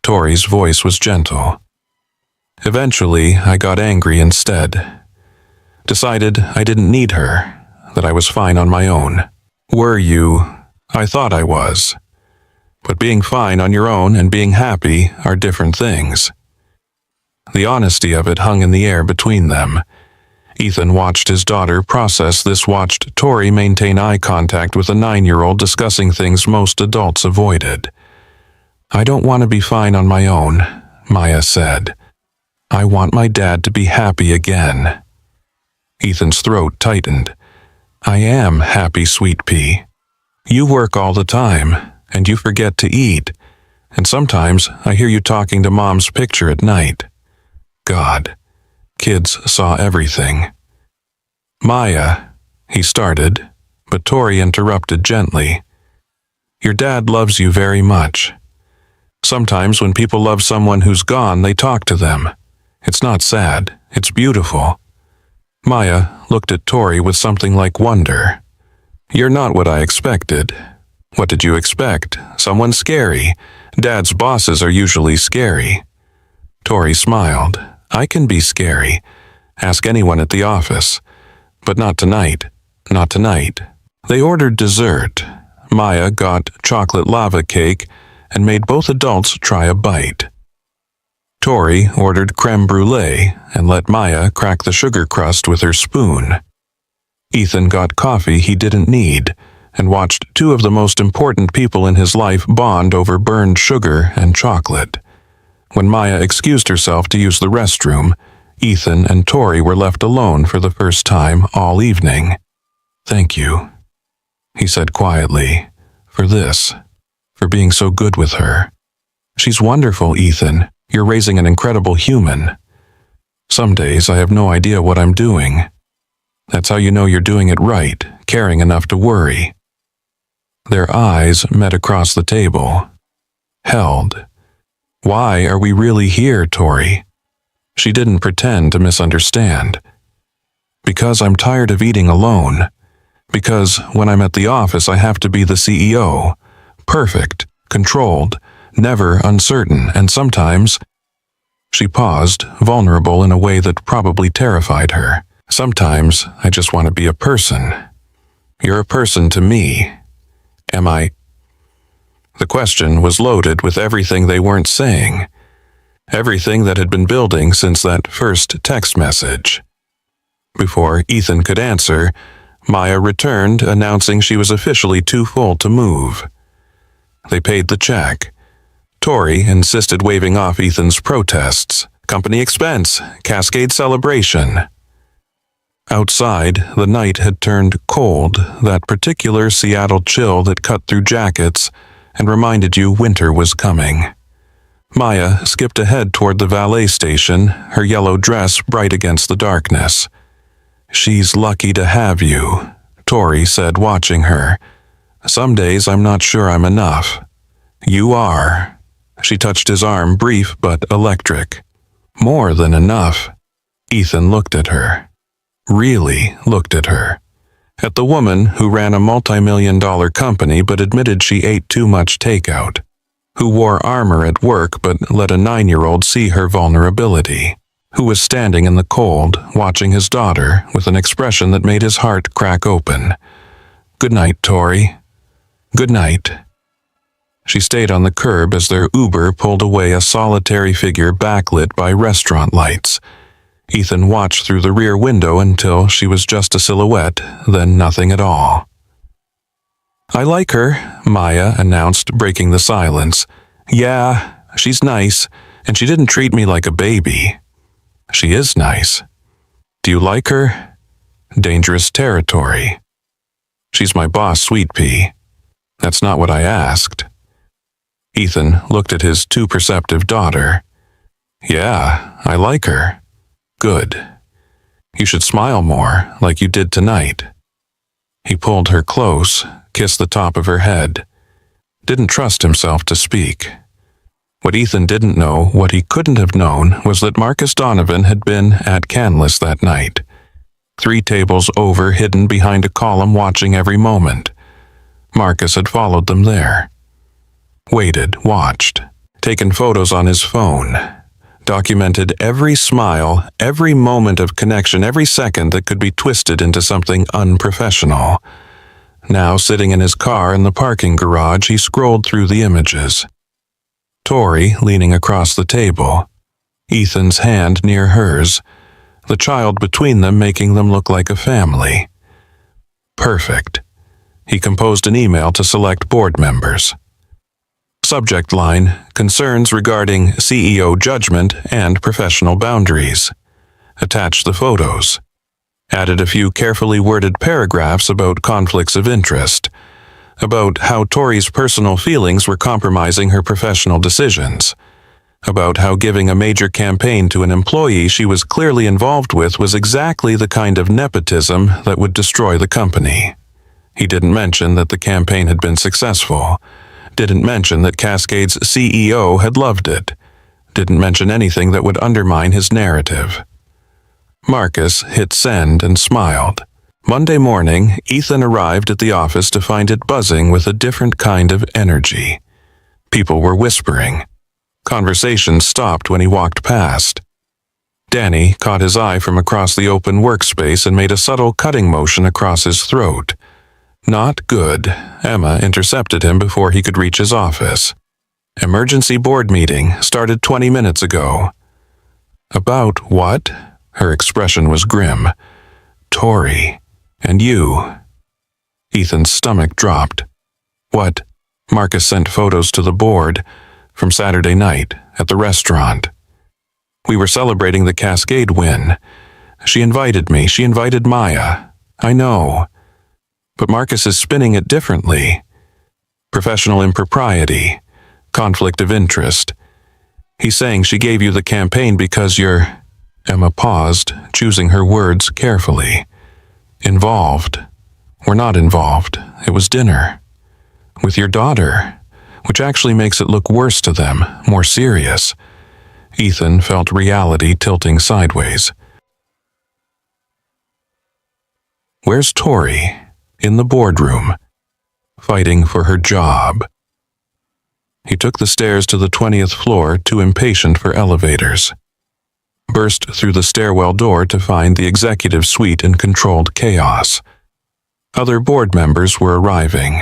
Tori's voice was gentle. Eventually, I got angry instead. Decided I didn't need her, that I was fine on my own. Were you? I thought I was. But being fine on your own and being happy are different things. The honesty of it hung in the air between them. Ethan watched his daughter process this, watched Tori maintain eye contact with a 9-year-old discussing things most adults avoided. I don't want to be fine on my own, Maya said. I want my dad to be happy again. Ethan's throat tightened. I am happy, sweet pea. You work all the time, and you forget to eat, and sometimes I hear you talking to Mom's picture at night. God, kids saw everything. Maya, he started, but Tori interrupted gently. Your dad loves you very much. Sometimes when people love someone who's gone, they talk to them. It's not sad, it's beautiful. Maya looked at Tori with something like wonder. You're not what I expected. What did you expect? Someone scary. Dad's bosses are usually scary. Tori smiled. I can be scary. Ask anyone at the office. But not tonight. Not tonight. They ordered dessert. Maya got chocolate lava cake and made both adults try a bite. Tori ordered creme brulee and let Maya crack the sugar crust with her spoon. Ethan got coffee he didn't need and watched two of the most important people in his life bond over burned sugar and chocolate. When Maya excused herself to use the restroom, Ethan and Tori were left alone for the first time all evening. Thank you, he said quietly, for this, for being so good with her. She's wonderful, Ethan. You're raising an incredible human. Some days I have no idea what I'm doing. That's how you know you're doing it right, caring enough to worry. Their eyes met across the table. Held. Why are we really here, Tori? She didn't pretend to misunderstand. Because I'm tired of eating alone. Because when I'm at the office I have to be the CEO. Perfect, controlled, never uncertain, and sometimes... She paused, vulnerable in a way that probably terrified her. Sometimes I just want to be a person. You're a person to me. Am I? The question was loaded with everything they weren't saying. Everything that had been building since that first text message. Before Ethan could answer, Maya returned, announcing she was officially too full to move. They paid the check. Tori insisted waving off Ethan's protests. Company expense, Cascade celebration. Outside, the night had turned cold, that particular Seattle chill that cut through jackets and reminded you winter was coming. Maya skipped ahead toward the valet station, her yellow dress bright against the darkness. She's lucky to have you, Tori said, watching her. Some days I'm not sure I'm enough. You are. She touched his arm, brief but electric. More than enough. Ethan looked at her. Really looked at her. At the woman who ran a multi-million-dollar company but admitted she ate too much takeout. Who wore armor at work but let a 9-year-old see her vulnerability. Who was standing in the cold, watching his daughter with an expression that made his heart crack open. Good night, Tori. Good night. She stayed on the curb as their Uber pulled away, a solitary figure backlit by restaurant lights. Ethan watched through the rear window until she was just a silhouette, then nothing at all. I like her, Maya announced, breaking the silence. Yeah, she's nice, and she didn't treat me like a baby. She is nice. Do you like her? Dangerous territory. She's my boss, sweet pea. That's not what I asked. Ethan looked at his too perceptive daughter. Yeah, I like her. Good. You should smile more, like you did tonight. He pulled her close, kissed the top of her head. Didn't trust himself to speak. What Ethan didn't know, what he couldn't have known, was that Marcus Donovan had been at Canlis that night. 3 tables over, hidden behind a column, watching every moment. Marcus had followed them there. Waited, watched, taken photos on his phone. documented every smile, every moment of connection, every second that could be twisted into something unprofessional. Now, sitting in his car in the parking garage, he scrolled through the images. Tori leaning across the table, Ethan's hand near hers, the child between them making them look like a family. Perfect. He composed an email to select board members. Subject line: concerns regarding CEO judgment and professional boundaries. Attached the photos. Added a few carefully worded paragraphs about conflicts of interest, about how Tori's personal feelings were compromising her professional decisions, about how giving a major campaign to an employee she was clearly involved with was exactly the kind of nepotism that would destroy the company. He didn't mention that the campaign had been successful, didn't mention that Cascade's CEO had loved it, didn't mention anything that would undermine his narrative. Marcus hit send and smiled. Monday morning, Ethan arrived at the office to find it buzzing with a different kind of energy. People were whispering. Conversation stopped when he walked past. Danny caught his eye from across the open workspace and made a subtle cutting motion across his throat. Not good. Emma intercepted him before he could reach his office. Emergency board meeting started 20 minutes ago. About what? Her expression was grim. Tori. And you. Ethan's stomach dropped. What? Marcus sent photos to the board from Saturday night at the restaurant. We were celebrating the Cascade win. She invited me. She invited Maya. I know. But Marcus is spinning it differently. Professional impropriety. Conflict of interest. He's saying she gave you the campaign because you're... Emma paused, choosing her words carefully. Involved. We're not involved. It was dinner. With your daughter, which actually makes it look worse to them, more serious. Ethan felt reality tilting sideways. Where's Tori? In the boardroom, fighting for her job. He took the stairs to the 20th floor, too impatient for elevators. Burst through the stairwell door to find the executive suite in controlled chaos. Other board members were arriving.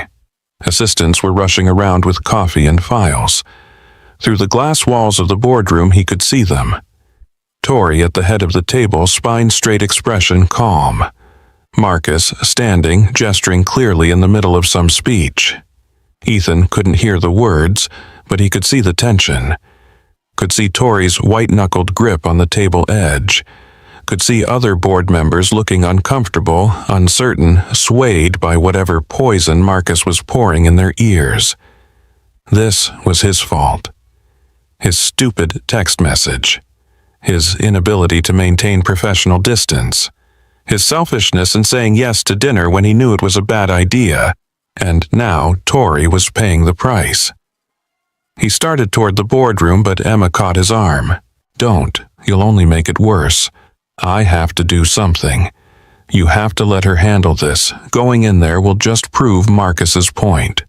Assistants were rushing around with coffee and files. Through the glass walls of the boardroom he could see them. Tori at the head of the table, spine-straight expression calm. Marcus standing, gesturing clearly in the middle of some speech. Ethan couldn't hear the words, but he could see the tension. Could see Tori's white-knuckled grip on the table edge. Could see other board members looking uncomfortable, uncertain, swayed by whatever poison Marcus was pouring in their ears. This was his fault. His stupid text message. His inability to maintain professional distance. His selfishness in saying yes to dinner when he knew it was a bad idea. And now Tori was paying the price. He started toward the boardroom, but Emma caught his arm. Don't. You'll only make it worse. I have to do something. You have to let her handle this. Going in there will just prove Marcus's point.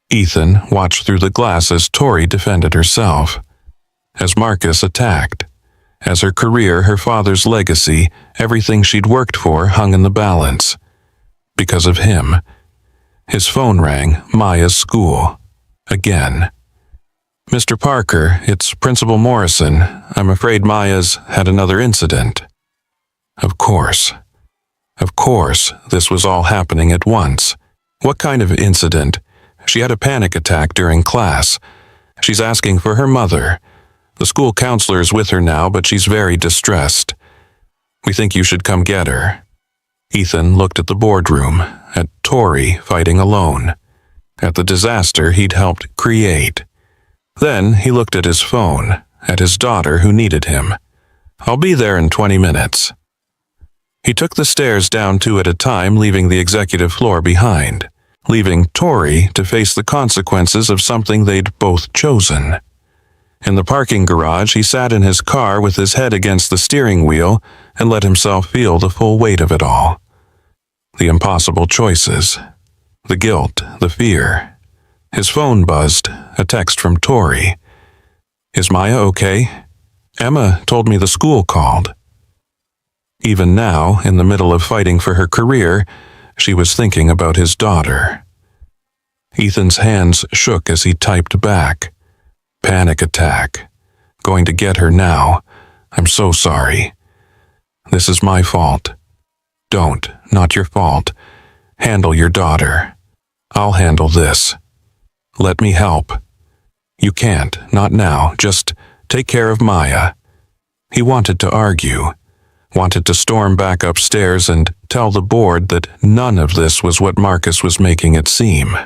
Ethan watched through the glass as Tori defended herself. As Marcus attacked. As her career, her father's legacy, everything she'd worked for hung in the balance. Because of him. His phone rang, Maya's school. Again. Mr. Parker, it's Principal Morrison. I'm afraid Maya's had another incident. Of course. Of course, this was all happening at once. What kind of incident? She had a panic attack during class. She's asking for her mother. The school counselor's with her now, but she's very distressed. We think you should come get her. Ethan looked at the boardroom, at Tori fighting alone. At the disaster he'd helped create. Then he looked at his phone, at his daughter who needed him. I'll be there in 20 minutes. He took the stairs down 2 at a time, leaving the executive floor behind, leaving Tori to face the consequences of something they'd both chosen. In the parking garage, he sat in his car with his head against the steering wheel and let himself feel the full weight of it all. The impossible choices. The guilt, the fear. His phone buzzed, a text from Tori. Is Maya okay? Emma told me the school called. Even now, in the middle of fighting for her career, she was thinking about his daughter. Ethan's hands shook as he typed back. Panic attack. Going to get her now. I'm so sorry. This is my fault. Don't, not your fault. Handle your daughter. I'll handle this. Let me help. You can't, not now, just take care of Maya. He wanted to argue, wanted to storm back upstairs and tell the board that none of this was what Marcus was making it seem.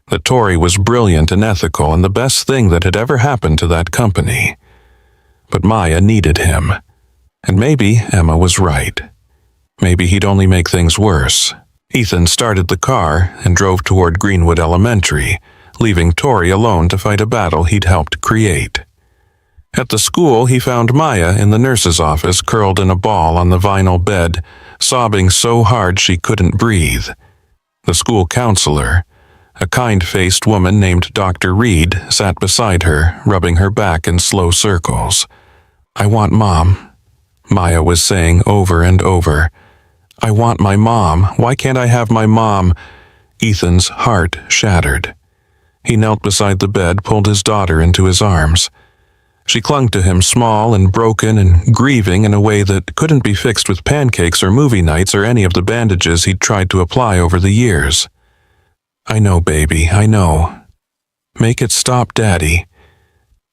That Tori was brilliant and ethical and the best thing that had ever happened to that company. But Maya needed him. And maybe Emma was right. Maybe he'd only make things worse. Ethan started the car and drove toward Greenwood Elementary, leaving Tori alone to fight a battle he'd helped create. At the school, he found Maya in the nurse's office, curled in a ball on the vinyl bed, sobbing so hard she couldn't breathe. The school counselor, a kind-faced woman named Dr. Reed, sat beside her, rubbing her back in slow circles. "I want Mom," Maya was saying over and over. "I want my mom. Why can't I have my mom?" Ethan's heart shattered. He knelt beside the bed, pulled his daughter into his arms. She clung to him, small and broken and grieving in a way that couldn't be fixed with pancakes or movie nights or any of the bandages he'd tried to apply over the years. "I know, baby, I know. Make it stop, Daddy.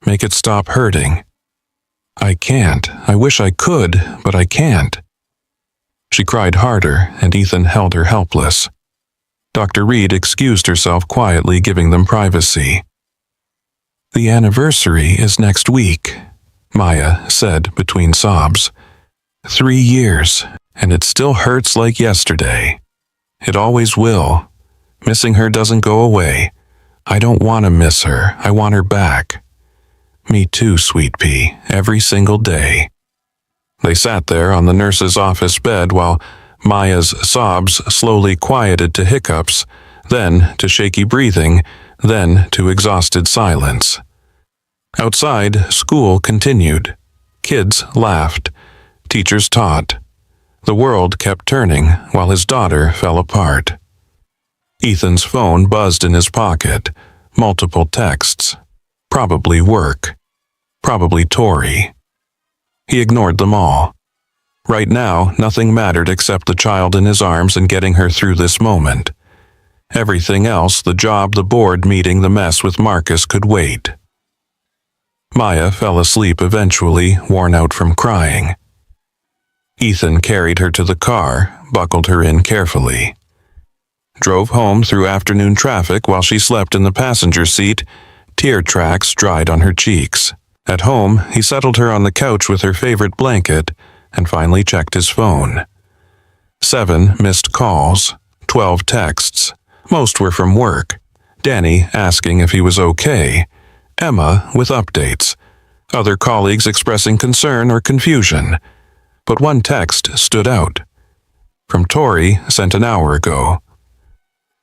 Make it stop hurting." "I can't. I wish I could, but I can't." She cried harder, and Ethan held her helpless. Dr. Reed excused herself quietly, giving them privacy. "The anniversary is next week," Maya said between sobs. 3 years, and it still hurts like yesterday. It always will. Missing her doesn't go away. I don't want to miss her. I want her back. Me too, Sweet Pea, every single day. They sat there on the nurse's office bed while Maya's sobs slowly quieted to hiccups, then to shaky breathing, then to exhausted silence. Outside, school continued. Kids laughed. Teachers taught. The world kept turning while his daughter fell apart. Ethan's phone buzzed in his pocket. Multiple texts. Probably work. Probably Tori. He ignored them all. Right now, nothing mattered except the child in his arms and getting her through this moment. Everything else, the job, the board meeting, the mess with Marcus, could wait. Maya fell asleep eventually, worn out from crying. Ethan carried her to the car, buckled her in carefully. Drove home through afternoon traffic while she slept in the passenger seat, tear tracks dried on her cheeks. At home, he settled her on the couch with her favorite blanket and finally checked his phone. 7 missed calls, 12 texts. Most were from work. Danny asking if he was okay. Emma with updates. Other colleagues expressing concern or confusion. But one text stood out. From Tori, sent an hour ago.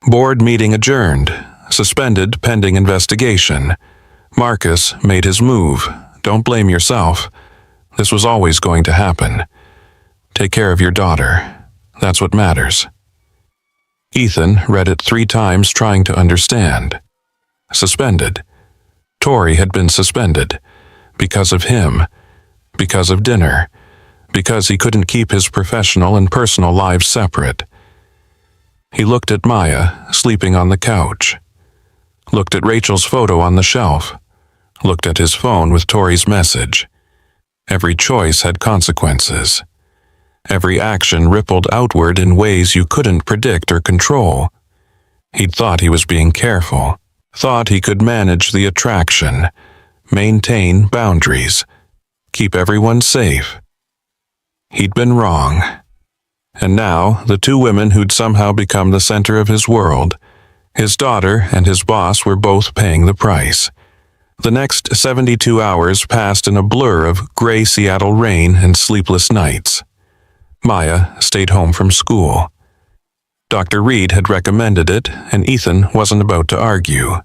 Board meeting adjourned. Suspended pending investigation. Marcus made his move. Don't blame yourself. This was always going to happen. Take care of your daughter. That's what matters. Ethan read it 3 times, trying to understand. Suspended. Tori had been suspended. Because of him. Because of dinner. Because he couldn't keep his professional and personal lives separate. He looked at Maya, sleeping on the couch. Looked at Rachel's photo on the shelf. Looked at his phone with Tori's message. Every choice had consequences. Every action rippled outward in ways you couldn't predict or control. He'd thought he was being careful. Thought he could manage the attraction. Maintain boundaries. Keep everyone safe. He'd been wrong. And now, the 2 women who'd somehow become the center of his world, his daughter and his boss, were both paying the price. The next 72 hours passed in a blur of gray Seattle rain and sleepless nights. Maya stayed home from school. Dr. Reed had recommended it, and Ethan wasn't about to argue.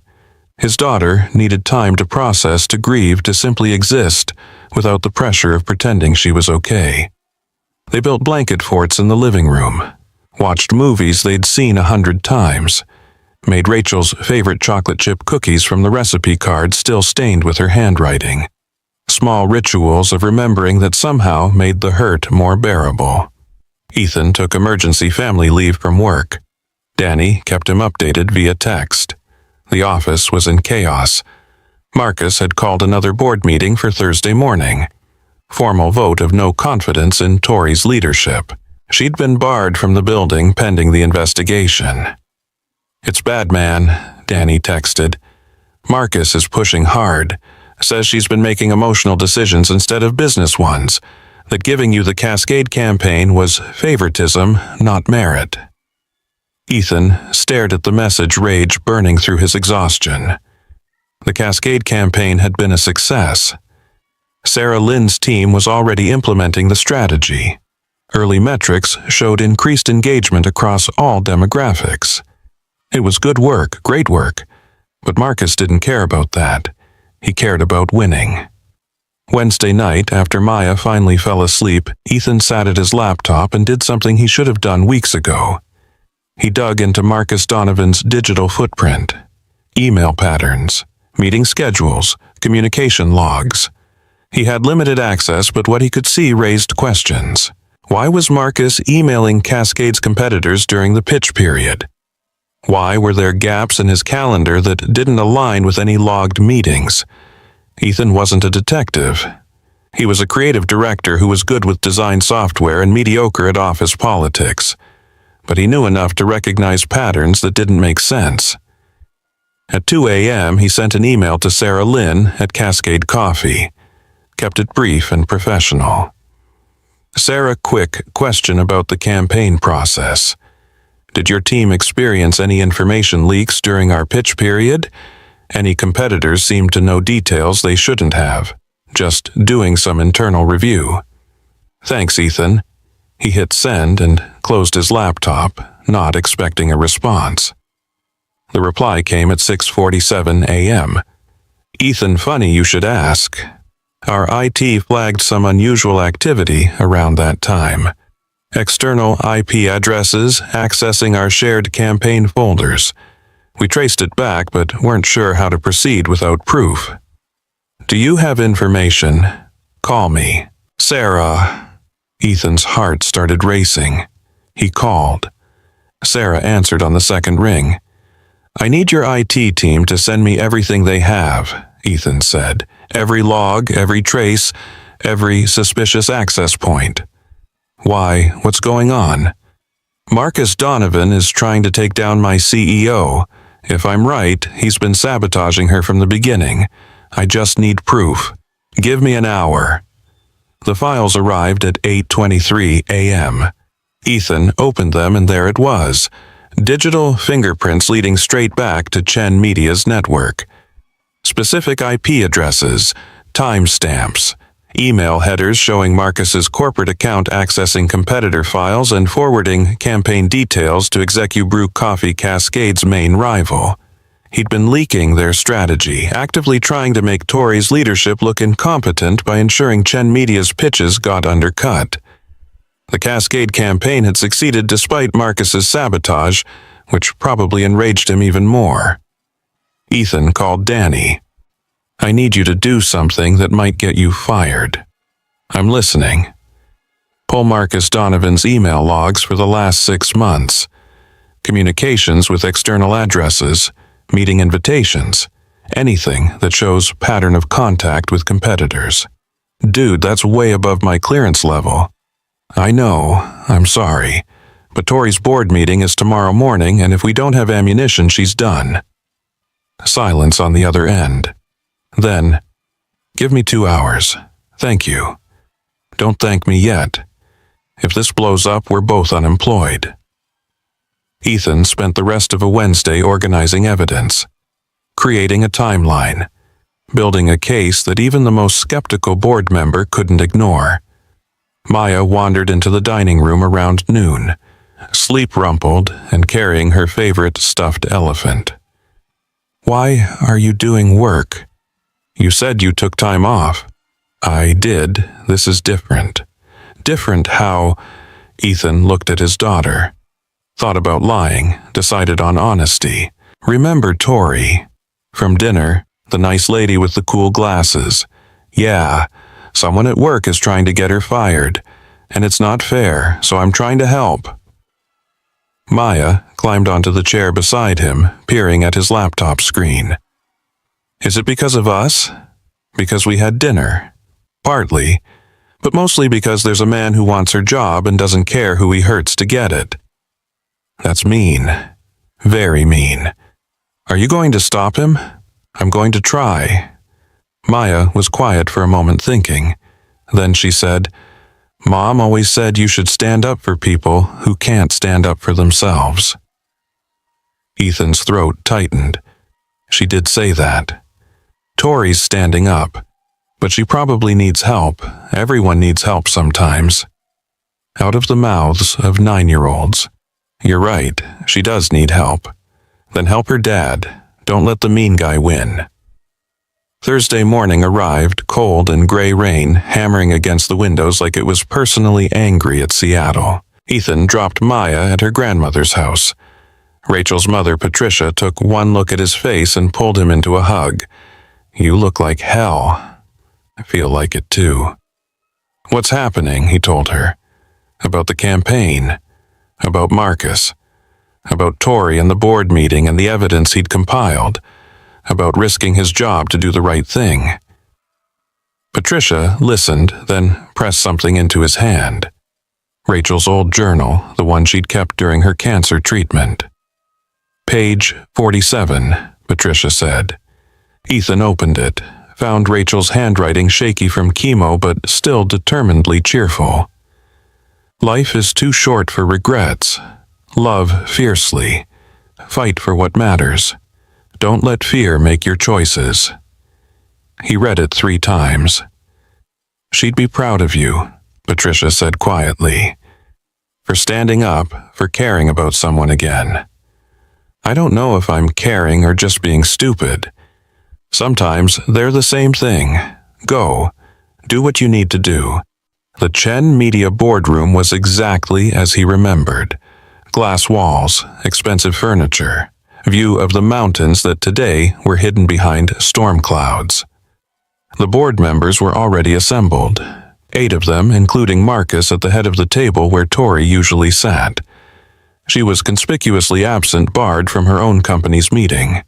His daughter needed time to process, to grieve, to simply exist without the pressure of pretending she was okay. They built blanket forts in the living room, watched movies they'd seen 100 times, made Rachel's favorite chocolate chip cookies from the recipe card still stained with her handwriting. Small rituals of remembering that somehow made the hurt more bearable. Ethan took emergency family leave from work. Danny kept him updated via text. The office was in chaos. Marcus had called another board meeting for Thursday morning. Formal vote of no confidence in Tori's leadership. She'd been barred from the building pending the investigation. "It's bad, man," Danny texted. "Marcus is pushing hard. Says she's been making emotional decisions instead of business ones. That giving you the Cascade campaign was favoritism, not merit." Ethan stared at the message, rage burning through his exhaustion. The Cascade campaign had been a success. Sarah Lynn's team was already implementing the strategy. Early metrics showed increased engagement across all demographics. It was good work, great work, but Marcus didn't care about that. He cared about winning. Wednesday night, after Maya finally fell asleep, Ethan sat at his laptop and did something he should have done weeks ago. He dug into Marcus Donovan's digital footprint, email patterns, meeting schedules, communication logs. He had limited access, but what he could see raised questions. Why was Marcus emailing Cascade's competitors during the pitch period? Why were there gaps in his calendar that didn't align with any logged meetings? Ethan wasn't a detective. He was a creative director who was good with design software and mediocre at office politics. But he knew enough to recognize patterns that didn't make sense. At 2 a.m., he sent an email to Sarah Lynn at Cascade Coffee. Kept it brief and professional. "Sarah, quick question about the campaign process. Did your team experience any information leaks during our pitch period? Any competitors seem to know details they shouldn't have. Just doing some internal review. Thanks, Ethan." He hit send and closed his laptop, not expecting a response. The reply came at 6:47 a.m. "Ethan, funny you should ask. Our IT flagged some unusual activity around that time. External IP addresses accessing our shared campaign folders. We traced it back but weren't sure how to proceed without proof. Do you have information? Call me. Sarah." Ethan's heart started racing. He called. Sarah answered on the second ring. "I need your IT team to send me everything they have," Ethan said. "Every log, every trace, every suspicious access point." "Why, what's going on?" "Marcus Donovan is trying to take down my CEO. If I'm right, he's been sabotaging her from the beginning. I just need proof. Give me an hour." The files arrived at 8:23 a.m. Ethan opened them and there it was. Digital fingerprints leading straight back to Chen Media's network. Specific IP addresses, timestamps, email headers showing Marcus's corporate account accessing competitor files and forwarding campaign details to ExecuBrew Coffee, Cascade's main rival. He'd been leaking their strategy, actively trying to make Tori's leadership look incompetent by ensuring Chen Media's pitches got undercut. The Cascade campaign had succeeded despite Marcus's sabotage, which probably enraged him even more. Ethan called Danny. "I need you to do something that might get you fired." "I'm listening." "Pull Marcus Donovan's email logs for the last 6 months. Communications with external addresses, meeting invitations, anything that shows pattern of contact with competitors." "Dude, that's way above my clearance level." "I know, I'm sorry, but Tori's board meeting is tomorrow morning, and if we don't have ammunition, she's done." Silence on the other end. Then, "Give me 2 hours. Thank you. Don't thank me yet. If this blows up, we're both unemployed." Ethan spent the rest of a Wednesday organizing evidence, creating a timeline, building a case that even the most skeptical board member couldn't ignore. Maya wandered into the dining room around noon, sleep-rumpled and carrying her favorite stuffed elephant. Why are you doing work? You said you took time off. I did. This is different. Different how? Ethan looked at his daughter. Thought about lying, decided on honesty. Remembered Tori. From dinner, the nice lady with the cool glasses. Yeah, someone at work is trying to get her fired. And it's not fair, so I'm trying to help. Maya climbed onto the chair beside him, peering at his laptop screen. Is it because of us? Because we had dinner? Partly, but mostly because there's a man who wants her job and doesn't care who he hurts to get it. That's mean. Very mean. Are you going to stop him? I'm going to try. Maya was quiet for a moment thinking. Then she said, Mom always said you should stand up for people who can't stand up for themselves. Ethan's throat tightened. She did say that. Tori's standing up, but she probably needs help. Everyone needs help sometimes. Out of the mouths of 9-year-olds. You're right, she does need help. Then help her dad. Don't let the mean guy win. Thursday morning arrived, cold and gray rain hammering against the windows like it was personally angry at Seattle. Ethan dropped Maya at her grandmother's house. Rachel's mother, Patricia, took one look at his face and pulled him into a hug. You look like hell. I feel like it too. What's happening, he told her. About the campaign. About Marcus. About Tori and the board meeting and the evidence he'd compiled. About risking his job to do the right thing. Patricia listened, then pressed something into his hand. Rachel's old journal, the one she'd kept during her cancer treatment. Page 47, Patricia said. Ethan opened it, found Rachel's handwriting shaky from chemo but still determinedly cheerful. Life is too short for regrets. Love fiercely. Fight for what matters. Don't let fear make your choices. He read it 3 times. She'd be proud of you, Patricia said quietly. For standing up, for caring about someone again. I don't know if I'm caring or just being stupid. Sometimes they're the same thing. Go. Do what you need to do. The Chen Media boardroom was exactly as he remembered. Glass walls, expensive furniture, view of the mountains that today were hidden behind storm clouds. The board members were already assembled, 8 of them, including Marcus at the head of the table where Tori usually sat. She was conspicuously absent, barred from her own company's meeting.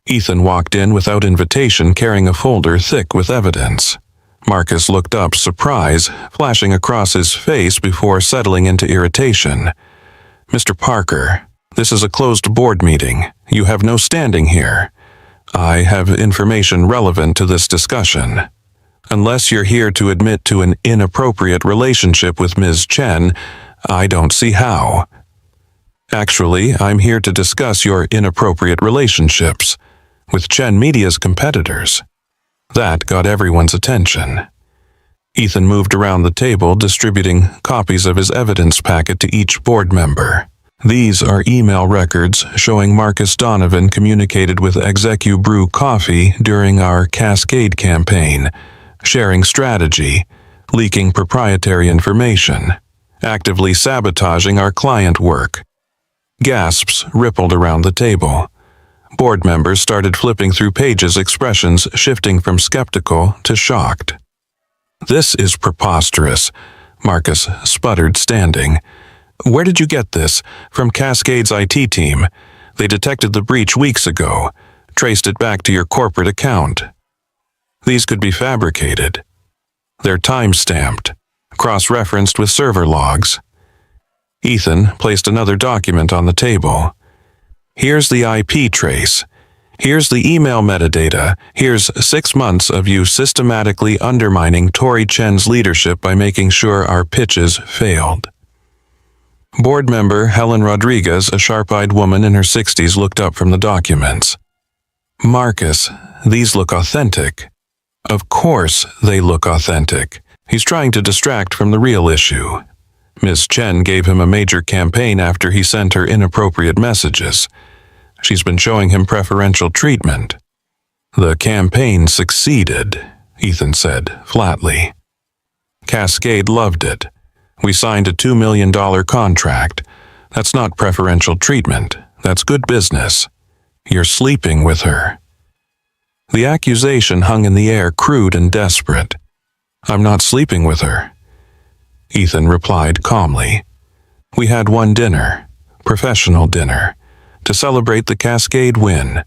Ethan walked in without invitation, carrying a folder thick with evidence. Marcus looked up, surprise flashing across his face before settling into irritation. Mr. Parker, this is a closed board meeting. You have no standing here. I have information relevant to this discussion. Unless you're here to admit to an inappropriate relationship with Ms. Chen, I don't see how. Actually, I'm here to discuss your inappropriate relationships with Chen Media's competitors. That got everyone's attention. Ethan moved around the table, distributing copies of his evidence packet to each board member. These are email records showing Marcus Donovan communicated with Execu Brew Coffee during our Cascade campaign, sharing strategy, leaking proprietary information, actively sabotaging our client work. Gasps rippled around the table. Board members started flipping through pages, expressions shifting from skeptical to shocked. This is preposterous, Marcus sputtered, standing. Where did you get this? From Cascade's IT team. They detected the breach weeks ago, traced it back to your corporate account. These could be fabricated. They're time-stamped, cross-referenced with server logs. Ethan placed another document on the table. Here's the IP trace. Here's the email metadata. Here's 6 months of you systematically undermining Tori Chen's leadership by making sure our pitches failed. Board member Helen Rodriguez, a sharp-eyed woman in her 60s, looked up from the documents. Marcus, these look authentic. Of course they look authentic. He's trying to distract from the real issue. Ms. Chen gave him a major campaign after he sent her inappropriate messages. She's been showing him preferential treatment. The campaign succeeded, Ethan said flatly. Cascade loved it. We signed a $2 million contract. That's not preferential treatment. That's good business. You're sleeping with her. The accusation hung in the air, crude and desperate. I'm not sleeping with her. Ethan replied calmly. We had one dinner, professional dinner, to celebrate the Cascade win.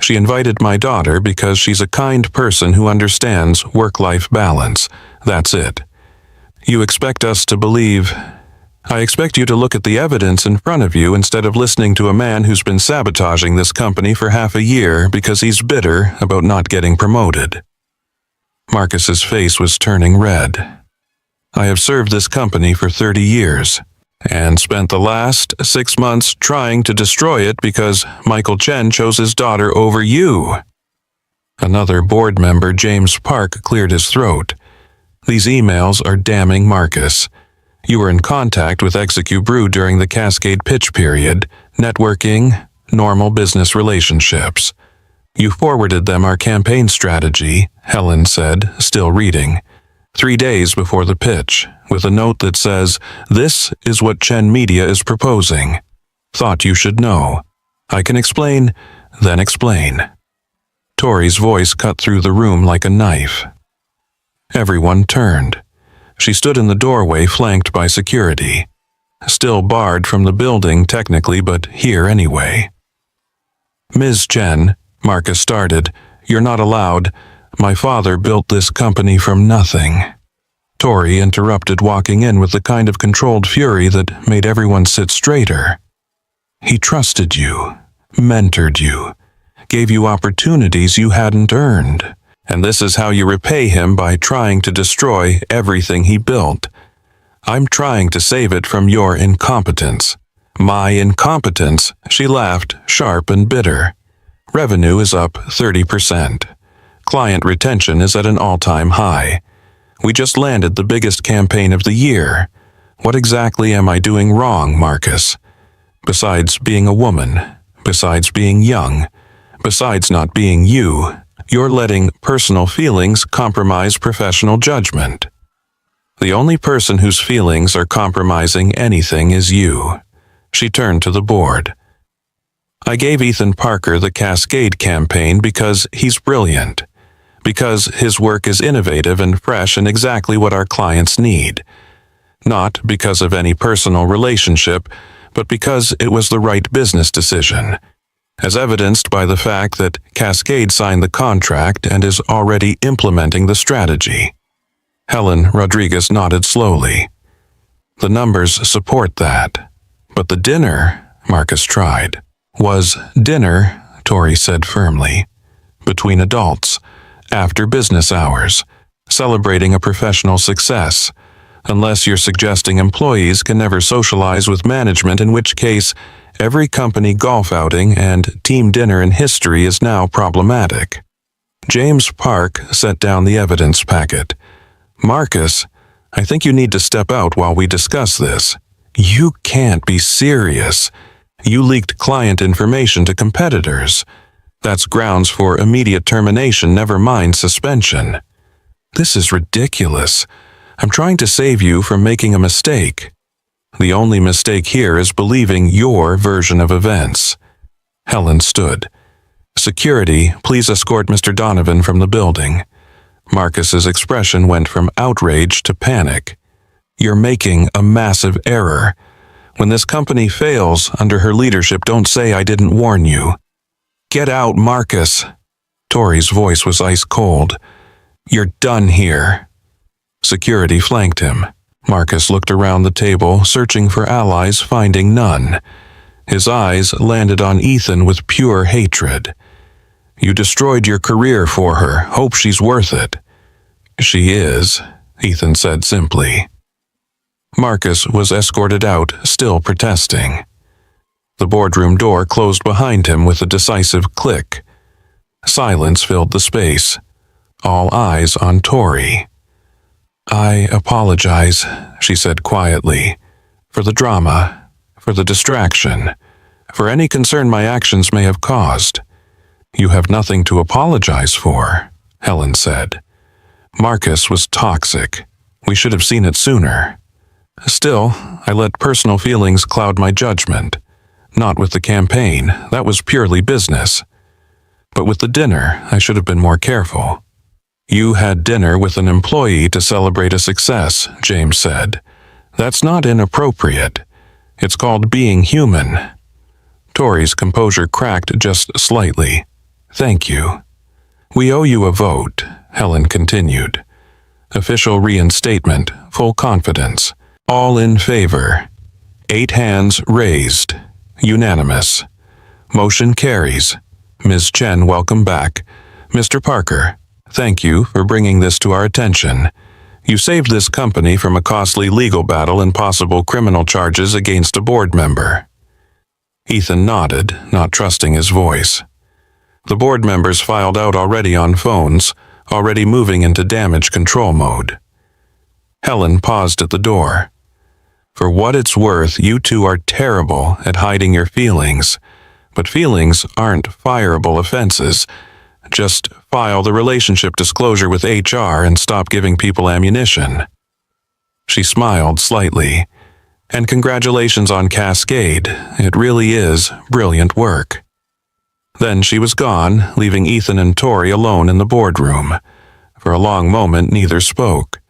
She invited my daughter because she's a kind person who understands work-life balance. That's it. You expect us to believe... I expect you to look at the evidence in front of you instead of listening to a man who's been sabotaging this company for half a year because he's bitter about not getting promoted. Marcus's face was turning red. I have served this company for 30 years and spent the last 6 months trying to destroy it because Michael Chen chose his daughter over you. Another board member, James Park, cleared his throat. These emails are damning Marcus. You were in contact with Execubrew during the Cascade pitch period, networking, normal business relationships. You forwarded them our campaign strategy, Helen said, still reading, 3 days before the pitch, with a note that says, "This is what Chen Media is proposing. Thought you should know. I can explain, then explain." Tori's voice cut through the room like a knife. Everyone turned. She stood in the doorway flanked by security. Still barred from the building technically, but here anyway. Ms. Chen, Marcus started, you're not allowed. My father built this company from nothing. Tori interrupted, walking in with the kind of controlled fury that made everyone sit straighter. He trusted you, mentored you, gave you opportunities you hadn't earned. And this is how you repay him, by trying to destroy everything he built. I'm trying to save it from your incompetence. My incompetence, she laughed, sharp and bitter. Revenue is up 30%. Client retention is at an all-time high. We just landed the biggest campaign of the year. What exactly am I doing wrong, Marcus? Besides being a woman, besides being young, besides not being you, you're letting personal feelings compromise professional judgment. The only person whose feelings are compromising anything is you. She turned to the board. I gave Ethan Parker the Cascade campaign because he's brilliant, because his work is innovative and fresh and exactly what our clients need. Not because of any personal relationship, but because it was the right business decision, as evidenced by the fact that Cascade signed the contract and is already implementing the strategy. Helen Rodriguez nodded slowly. The numbers support that. But the dinner, Marcus tried, was dinner, Tori said firmly, between adults, after business hours, celebrating a professional success, unless you're suggesting employees can never socialize with management, in which case every company golf outing and team dinner in history is now problematic. James Park set down the evidence packet. Marcus, I think you need to step out while we discuss this. You can't be serious. You leaked client information to competitors. That's grounds for immediate termination, never mind suspension. This is ridiculous. I'm trying to save you from making a mistake. The only mistake here is believing your version of events. Helen stood. Security, please escort Mr. Donovan from the building. Marcus's expression went from outrage to panic. You're making a massive error. When this company fails under her leadership, don't say I didn't warn you. Get out, Marcus. Tori's voice was ice cold. You're done here. Security flanked him. Marcus looked around the table, searching for allies, finding none. His eyes landed on Ethan with pure hatred. You destroyed your career for her. Hope she's worth it. She is, Ethan said simply. Marcus was escorted out, still protesting. The boardroom door closed behind him with a decisive click. Silence filled the space. All eyes on Tori. I apologize, she said quietly, for the drama, for the distraction, for any concern my actions may have caused. You have nothing to apologize for, Helen said. Marcus was toxic. We should have seen it sooner. Still, I let personal feelings cloud my judgment. Not with the campaign, that was purely business. But with the dinner, I should have been more careful. You had dinner with an employee to celebrate a success, James said. That's not inappropriate. It's called being human. Tori's composure cracked just slightly. Thank you. We owe you a vote, Helen continued. Official reinstatement, full confidence. All in favor. 8 hands raised. Unanimous. Motion carries. Ms. Chen, welcome back. Mr. Parker, thank you for bringing this to our attention. You saved this company from a costly legal battle and possible criminal charges against a board member. Ethan nodded, not trusting his voice. The board members filed out already on phones, already moving into damage control mode. Helen paused at the door. For what it's worth, you two are terrible at hiding your feelings. But feelings aren't fireable offenses. Just file the relationship disclosure with HR and stop giving people ammunition. She smiled slightly. And congratulations on Cascade. It really is brilliant work. Then she was gone, leaving Ethan and Tori alone in the boardroom. For a long moment, neither spoke.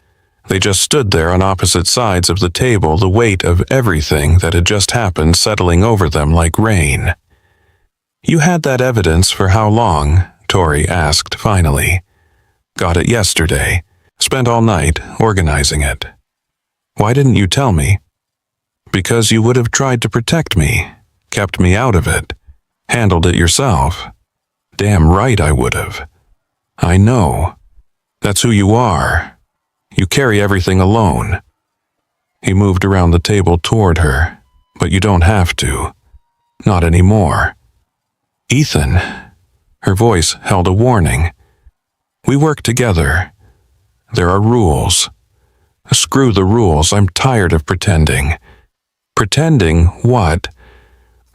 They just stood there on opposite sides of the table, the weight of everything that had just happened settling over them like rain. You had that evidence for how long? Tori asked finally. Got it yesterday. Spent all night organizing it. Why didn't you tell me? Because you would have tried to protect me, kept me out of it, handled it yourself. Damn right I would have. I know. That's who you are. You carry everything alone. He moved around the table toward her, but you don't have to. Not anymore. Ethan, her voice held a warning. We work together. There are rules. Screw the rules, I'm tired of pretending. Pretending what?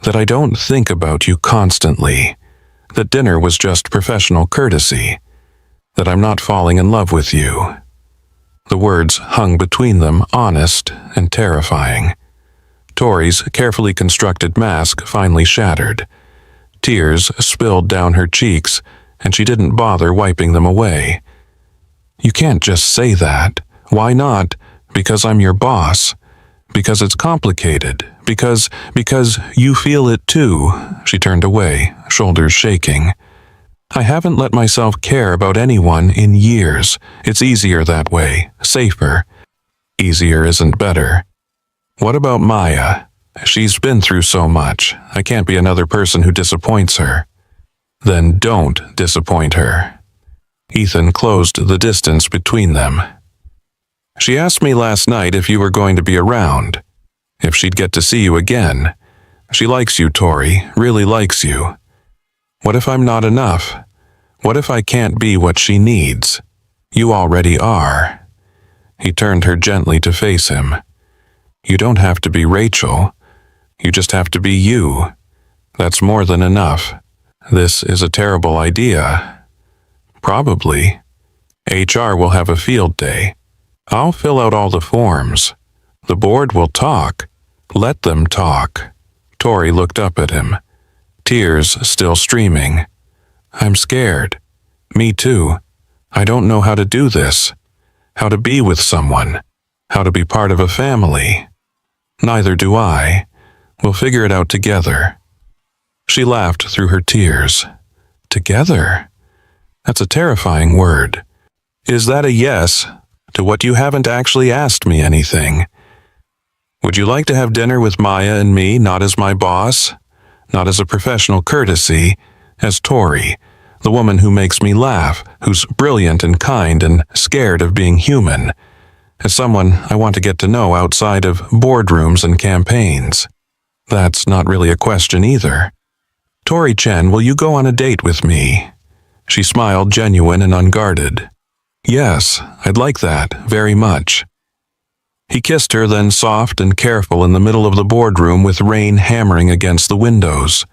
That I don't think about you constantly. That dinner was just professional courtesy. That I'm not falling in love with you. The words hung between them, honest and terrifying. Tori's carefully constructed mask finally shattered. Tears spilled down her cheeks, and she didn't bother wiping them away. You can't just say that. Why not? Because I'm your boss. Because it's complicated. Because you feel it too. She turned away, shoulders shaking. I haven't let myself care about anyone in years. It's easier that way, safer. Easier isn't better. What about Maya? She's been through so much. I can't be another person who disappoints her. Then don't disappoint her. Ethan closed the distance between them. She asked me last night if you were going to be around, if she'd get to see you again. She likes you, Tori, really likes you. What if I'm not enough? What if I can't be what she needs? You already are. He turned her gently to face him. You don't have to be Rachel. You just have to be you. That's more than enough. This is a terrible idea. Probably. HR will have a field day. I'll fill out all the forms. The board will talk. Let them talk. Tori looked up at him, tears still streaming. I'm scared. Me too. I don't know how to do this. How to be with someone. How to be part of a family. Neither do I. We'll figure it out together. She laughed through her tears. Together? That's a terrifying word. Is that a yes to what you haven't actually asked me anything? Would you like to have dinner with Maya and me, not as my boss, not as a professional courtesy, as Tori, the woman who makes me laugh, who's brilliant and kind and scared of being human, as someone I want to get to know outside of boardrooms and campaigns? That's not really a question either. Tori Chen, will you go on a date with me? She smiled, genuine and unguarded. Yes, I'd like that, very much. He kissed her, then soft and careful in the middle of the boardroom with rain hammering against the windows.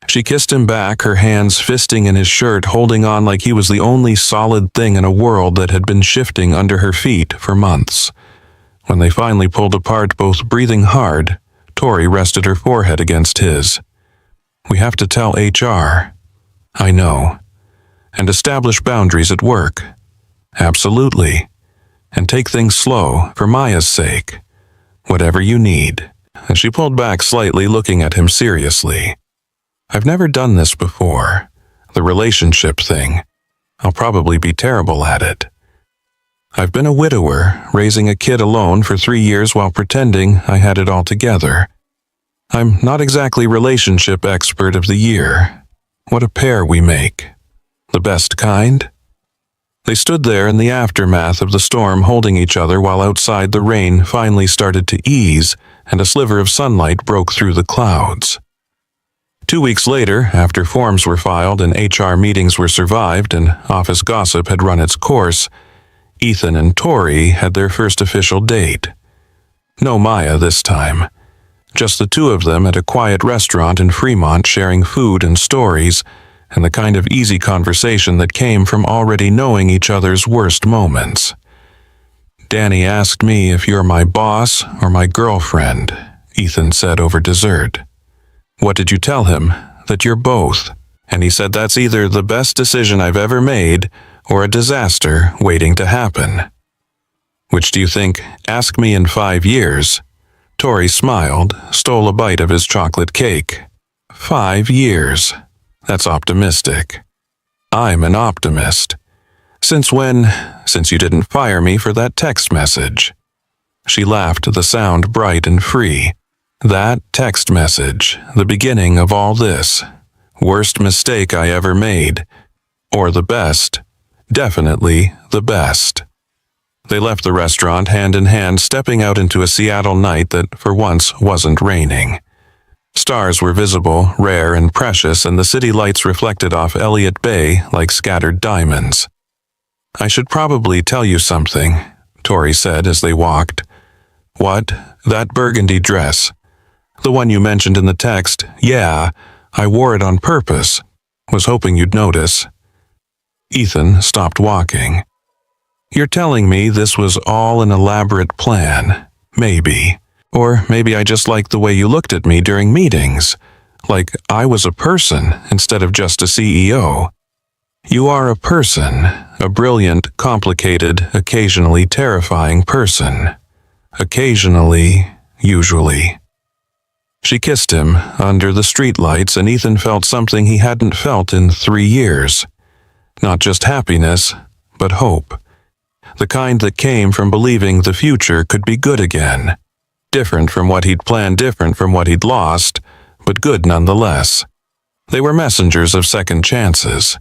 She kissed him back, her hands fisting in his shirt, holding on like he was the only solid thing in a world that had been shifting under her feet for months. When they finally pulled apart, both breathing hard, Tori rested her forehead against his. "We have to tell HR." "I know." "And establish boundaries at work." "Absolutely. And take things slow, for Maya's sake. Whatever you need." And she pulled back slightly, looking at him seriously. "I've never done this before. The relationship thing. I'll probably be terrible at it. I've been a widower, raising a kid alone for 3 years while pretending I had it all together. I'm not exactly relationship expert of the year. What a pair we make. The best kind?" They stood there in the aftermath of the storm, holding each other while outside the rain finally started to ease and a sliver of sunlight broke through the clouds. 2 weeks later, after forms were filed and HR meetings were survived and office gossip had run its course, Ethan and Tori had their first official date. No Maya this time. Just the two of them at a quiet restaurant in Fremont, sharing food and stories, and the kind of easy conversation that came from already knowing each other's worst moments. "Danny asked me if you're my boss or my girlfriend," Ethan said over dessert. "What did you tell him? That you're both?" And he said that's either the best decision I've ever made or a disaster waiting to happen. "Which do you think? Ask me in 5 years. Tori smiled, stole a bite of his chocolate cake. 5 years. That's optimistic. I'm an optimist. Since when? Since you didn't fire me for that text message." She laughed, the sound bright and free. "That text message, the beginning of all this. Worst mistake I ever made. Or the best. Definitely the best." They left the restaurant hand in hand, stepping out into a Seattle night that for once wasn't raining. Stars were visible, rare and precious, and the city lights reflected off Elliott Bay like scattered diamonds. "I should probably tell you something," Tori said as they walked. "What? That burgundy dress. The one you mentioned in the text. Yeah, I wore it on purpose. Was hoping you'd notice." Ethan stopped walking. "You're telling me this was all an elaborate plan? Maybe. Or maybe I just liked the way you looked at me during meetings. Like I was a person instead of just a CEO. You are a person, a brilliant, complicated, occasionally terrifying person. Occasionally, usually." She kissed him under the streetlights, and Ethan felt something he hadn't felt in 3 years. Not just happiness, but hope. The kind that came from believing the future could be good again. Different from what he'd planned, different from what he'd lost, but good nonetheless. They were messengers of second chances,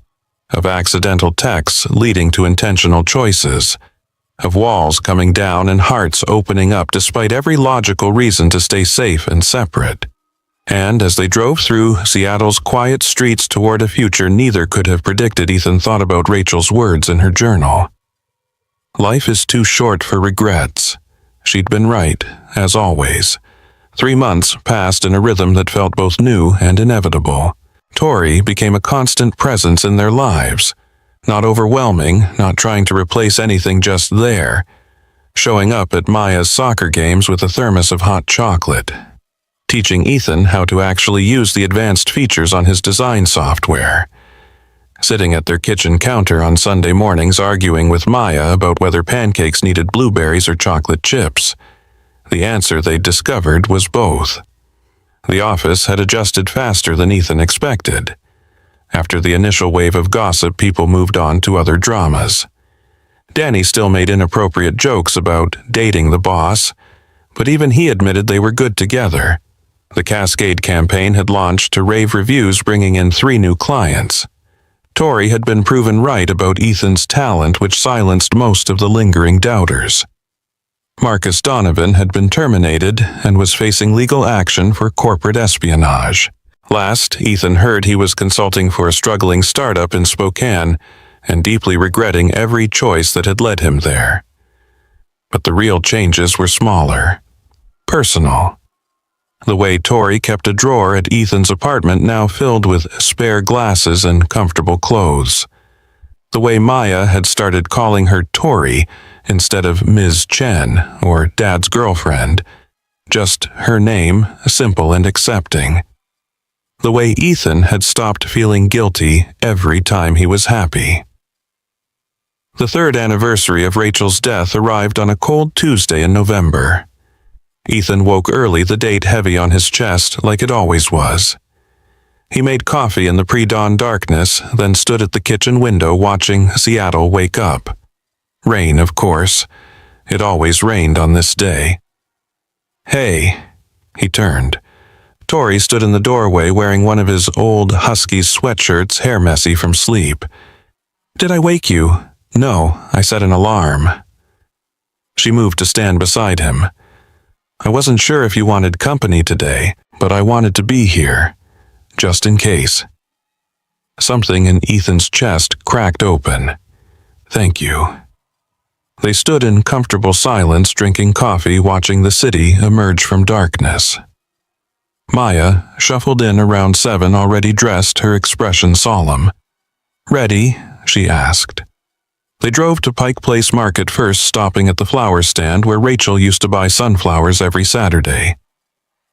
of accidental texts leading to intentional choices, of walls coming down and hearts opening up despite every logical reason to stay safe and separate. And as they drove through Seattle's quiet streets toward a future neither could have predicted, Ethan thought about Rachel's words in her journal. "Life is too short for regrets." She'd been right, as always. 3 months passed in a rhythm that felt both new and inevitable. Tori became a constant presence in their lives. Not overwhelming, not trying to replace anything, just there. Showing up at Maya's soccer games with a thermos of hot chocolate. Teaching Ethan how to actually use the advanced features on his design software. Sitting at their kitchen counter on Sunday mornings arguing with Maya about whether pancakes needed blueberries or chocolate chips. The answer they discovered was both. The office had adjusted faster than Ethan expected. After the initial wave of gossip, people moved on to other dramas. Danny still made inappropriate jokes about dating the boss, but even he admitted they were good together. The Cascade campaign had launched to rave reviews, bringing in 3 new clients. Tori had been proven right about Ethan's talent, which silenced most of the lingering doubters. Marcus Donovan had been terminated and was facing legal action for corporate espionage. Last, Ethan heard he was consulting for a struggling startup in Spokane and deeply regretting every choice that had led him there. But the real changes were smaller. Personal. The way Tori kept a drawer at Ethan's apartment now filled with spare glasses and comfortable clothes. The way Maya had started calling her Tori instead of Ms. Chen or Dad's girlfriend. Just her name, simple and accepting. The way Ethan had stopped feeling guilty every time he was happy. The third anniversary of Rachel's death arrived on a cold Tuesday in November. Ethan woke early, the date heavy on his chest like it always was. He made coffee in the pre-dawn darkness, then stood at the kitchen window watching Seattle wake up. Rain, of course. It always rained on this day. "Hey," he turned. Tori stood in the doorway wearing one of his old Husky sweatshirts, hair messy from sleep. "Did I wake you?" "No, I set an alarm." She moved to stand beside him. "I wasn't sure if you wanted company today, but I wanted to be here, just in case." Something in Ethan's chest cracked open. "Thank you." They stood in comfortable silence, drinking coffee, watching the city emerge from darkness. Maya shuffled in around 7, already dressed, her expression solemn. "Ready?" she asked. They drove to Pike Place Market first, stopping at the flower stand where Rachel used to buy sunflowers every Saturday.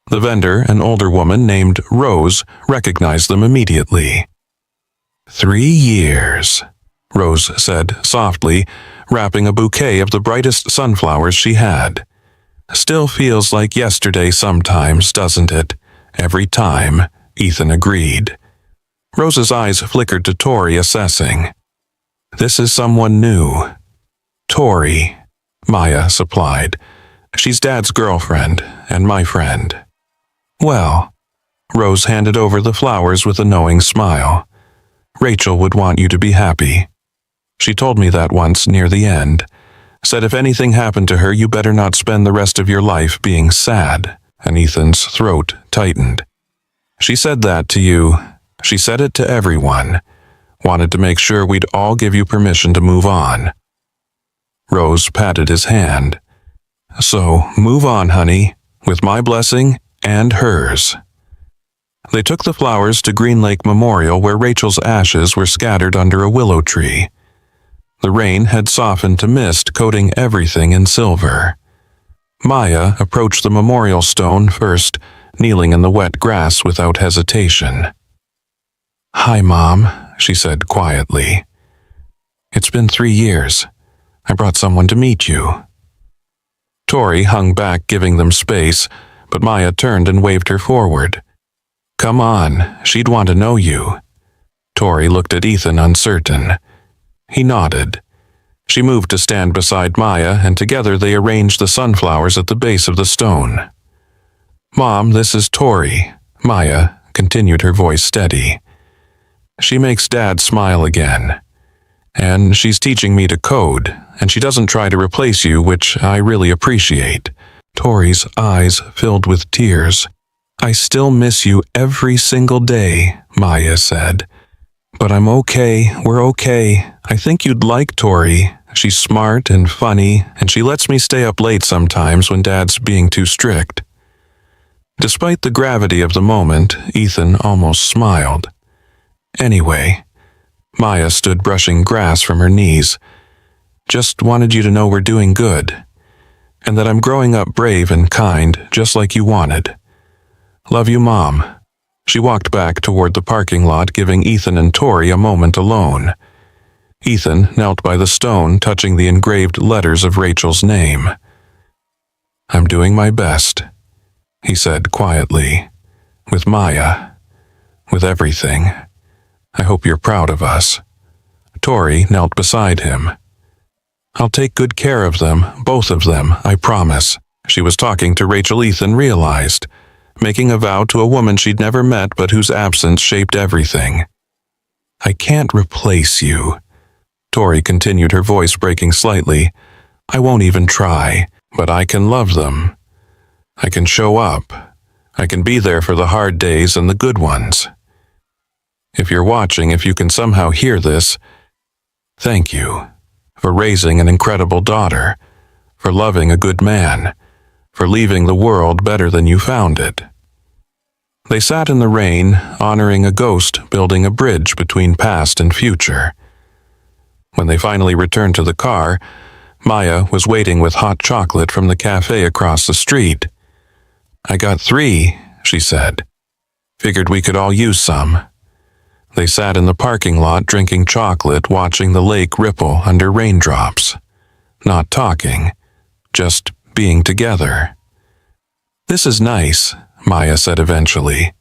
The vendor, an older woman named Rose, recognized them immediately. 3 years, Rose said softly, wrapping a bouquet of the brightest sunflowers she had. "Still feels like yesterday sometimes, doesn't it?" "Every time," Ethan agreed. Rose's eyes flickered to Tori, assessing. "This is someone new." "Tori," Maya supplied. "She's Dad's girlfriend and my friend." "Well," Rose handed over the flowers with a knowing smile. "Rachel would want you to be happy. She told me that once near the end. Said if anything happened to her, you better not spend the rest of your life being sad," and Ethan's throat tightened. "She said that to you. She said it to everyone. Wanted to make sure we'd all give you permission to move on." Rose patted his hand. "So, move on, honey, with my blessing and hers." They took the flowers to Green Lake Memorial, where Rachel's ashes were scattered under a willow tree. The rain had softened to mist, coating everything in silver. Maya approached the memorial stone first, kneeling in the wet grass without hesitation. "Hi, Mom," she said quietly. "It's been 3 years. I brought someone to meet you." Tori hung back, giving them space, but Maya turned and waved her forward. "Come on, she'd want to know you." Tori looked at Ethan, uncertain. He nodded. She moved to stand beside Maya, and together they arranged the sunflowers at the base of the stone. "Mom, this is Tori," Maya continued, her voice steady. "She makes Dad smile again. And she's teaching me to code, and she doesn't try to replace you, which I really appreciate." Tori's eyes filled with tears. "I still miss you every single day," Maya said. "But I'm okay, we're okay. I think you'd like Tori. She's smart and funny, and she lets me stay up late sometimes when Dad's being too strict." Despite the gravity of the moment, Ethan almost smiled. "Anyway," Maya stood brushing grass from her knees, "just wanted you to know we're doing good, and that I'm growing up brave and kind, just like you wanted. Love you, Mom." She walked back toward the parking lot, giving Ethan and Tori a moment alone. Ethan knelt by the stone, touching the engraved letters of Rachel's name. "I'm doing my best," he said quietly. "With Maya. With everything. I hope you're proud of us." Tori knelt beside him. "I'll take good care of them, both of them, I promise." She was talking to Rachel, Ethan realized, making a vow to a woman she'd never met but whose absence shaped everything. "I can't replace you," Tori continued, her voice breaking slightly. "I won't even try, but I can love them. I can show up. I can be there for the hard days and the good ones. If you're watching, if you can somehow hear this, thank you for raising an incredible daughter, for loving a good man, for leaving the world better than you found it. They sat in the rain, honoring a ghost building a bridge between past and future. When they finally returned to the car, Maya was waiting with hot chocolate from the cafe across the street. "I got 3, she said. "Figured we could all use some." They sat in the parking lot drinking chocolate, watching the lake ripple under raindrops. Not talking, just being together. "This is nice," Maya said eventually.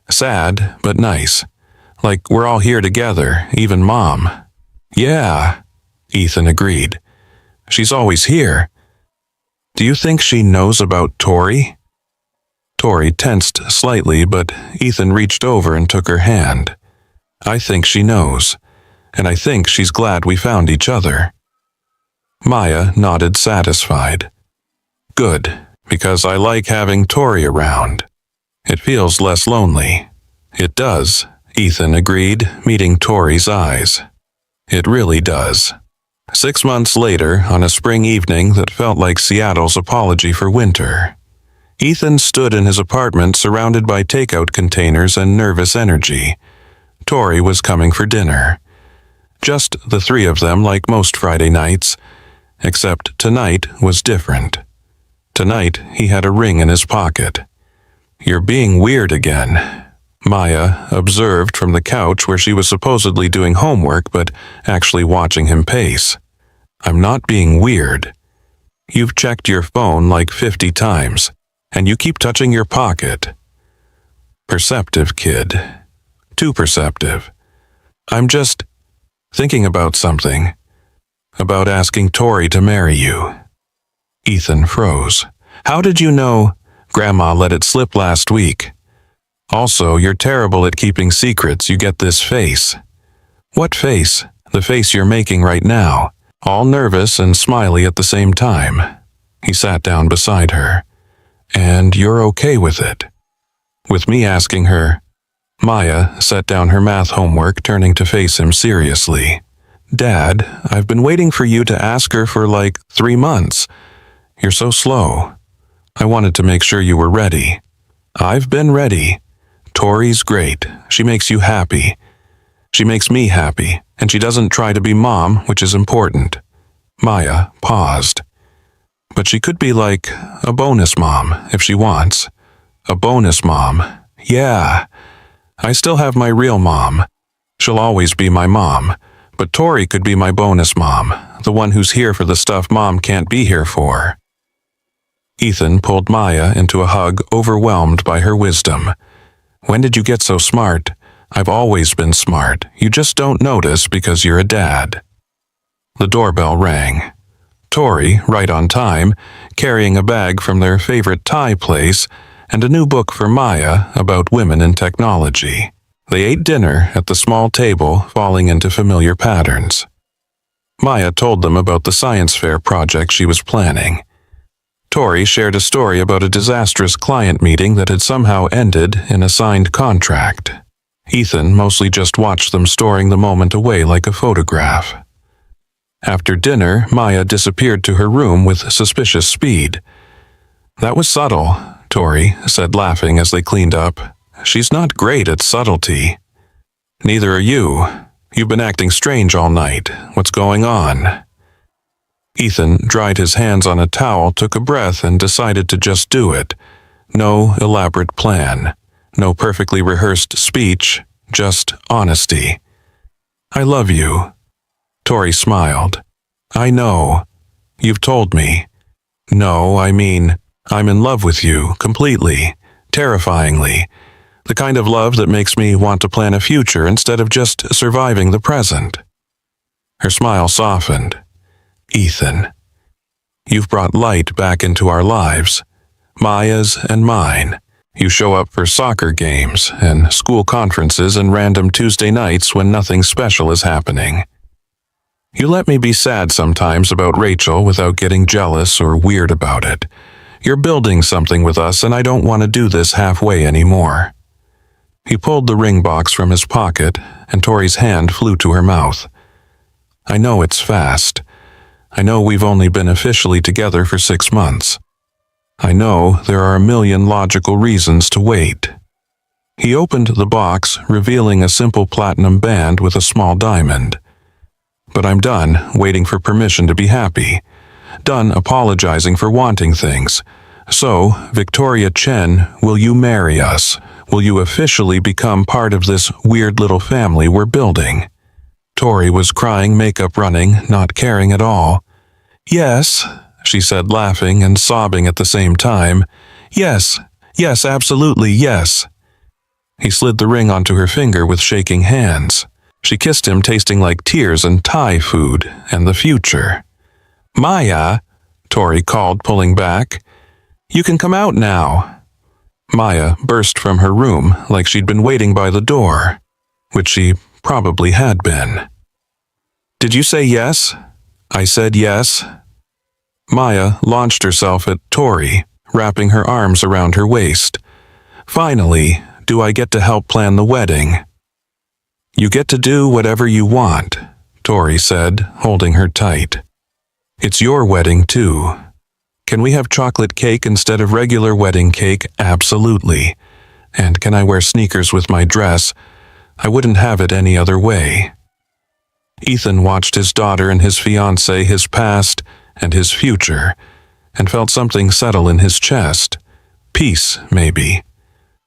"Sad, but nice. Like we're all here together, even Mom." "Yeah," Ethan agreed. "She's always here." "Do you think she knows about Tori?" Tori tensed slightly, but Ethan reached over and took her hand. "I think she knows, and I think she's glad we found each other." Maya nodded satisfied. "Good, because I like having Tori around. It feels less lonely." "It does," Ethan agreed, meeting Tori's eyes. "It really does." 6 months later, on a spring evening that felt like Seattle's apology for winter, Ethan stood in his apartment surrounded by takeout containers and nervous energy. Tori was coming for dinner. Just the 3 of them like most Friday nights, except tonight was different. Tonight he had a ring in his pocket. "You're being weird again," Maya observed from the couch where she was supposedly doing homework but actually watching him pace. "I'm not being weird. You've checked your phone like 50 times, and you keep touching your pocket." "Perceptive, kid. Too perceptive. I'm just thinking about something. About asking Tori to marry you." Ethan froze. "How did you know? Grandma let it slip last week. Also, you're terrible at keeping secrets. You get this face." "What face?" "The face you're making right now. All nervous and smiley at the same time." He sat down beside her. "And you're okay with it?" "With me asking her?" Maya set down her math homework, turning to face him seriously. "Dad, I've been waiting for you to ask her for like 3 months. You're so slow. I wanted to make sure you were ready." "I've been ready. Tori's great. She makes you happy. She makes me happy, and she doesn't try to be Mom, which is important." Maya paused. "But she could be like a bonus mom if she wants." "A bonus mom? Yeah. I still have my real mom. She'll always be my mom. But Tori could be my bonus mom, the one who's here for the stuff Mom can't be here for." Ethan pulled Maya into a hug, overwhelmed by her wisdom. "When did you get so smart? I've always been smart. You just don't notice because you're a dad." The doorbell rang. Tori, right on time, carrying a bag from their favorite Thai place and a new book for Maya about women in technology. They ate dinner at the small table, falling into familiar patterns. Maya told them about the science fair project she was planning. Tori shared a story about a disastrous client meeting that had somehow ended in a signed contract. Ethan mostly just watched them, storing the moment away like a photograph. After dinner, Maya disappeared to her room with suspicious speed. "That was subtle," Tori said, laughing as they cleaned up. "She's not great at subtlety." "Neither are you. You've been acting strange all night. What's going on?" Ethan dried his hands on a towel, took a breath, and decided to just do it. No elaborate plan. No perfectly rehearsed speech. Just honesty. "I love you." Tori smiled. "I know. You've told me." "No, I mean, I'm in love with you, completely. Terrifyingly. The kind of love that makes me want to plan a future instead of just surviving the present." Her smile softened. "Ethan, you've brought light back into our lives, Maya's and mine. You show up for soccer games and school conferences and random Tuesday nights when nothing special is happening. You let me be sad sometimes about Rachel without getting jealous or weird about it. You're building something with us, and I don't want to do this halfway anymore." He pulled the ring box from his pocket, and Tori's hand flew to her mouth. "I know it's fast, I know we've only been officially together for 6 months. I know there are a million logical reasons to wait." He opened the box, revealing a simple platinum band with a small diamond. "But I'm done waiting for permission to be happy. Done apologizing for wanting things. So, Victoria Chen, will you marry us? Will you officially become part of this weird little family we're building?" Tori was crying, makeup running, not caring at all. "Yes," she said, laughing and sobbing at the same time. "Yes, yes, absolutely, yes." He slid the ring onto her finger with shaking hands. She kissed him, tasting like tears and Thai food and the future. "Maya," Tori called, pulling back. "You can come out now." Maya burst from her room like she'd been waiting by the door, which she probably had been. "Did you say yes?" "I said yes." Maya launched herself at Tori, wrapping her arms around her waist. "Finally, do I get to help plan the wedding?" "You get to do whatever you want," Tori said, holding her tight. "It's your wedding, too. Can we have chocolate cake instead of regular wedding cake? Absolutely. And can I wear sneakers with my dress? I wouldn't have it any other way." Ethan watched his daughter and his fiancée, his past and his future, and felt something settle in his chest. Peace, maybe.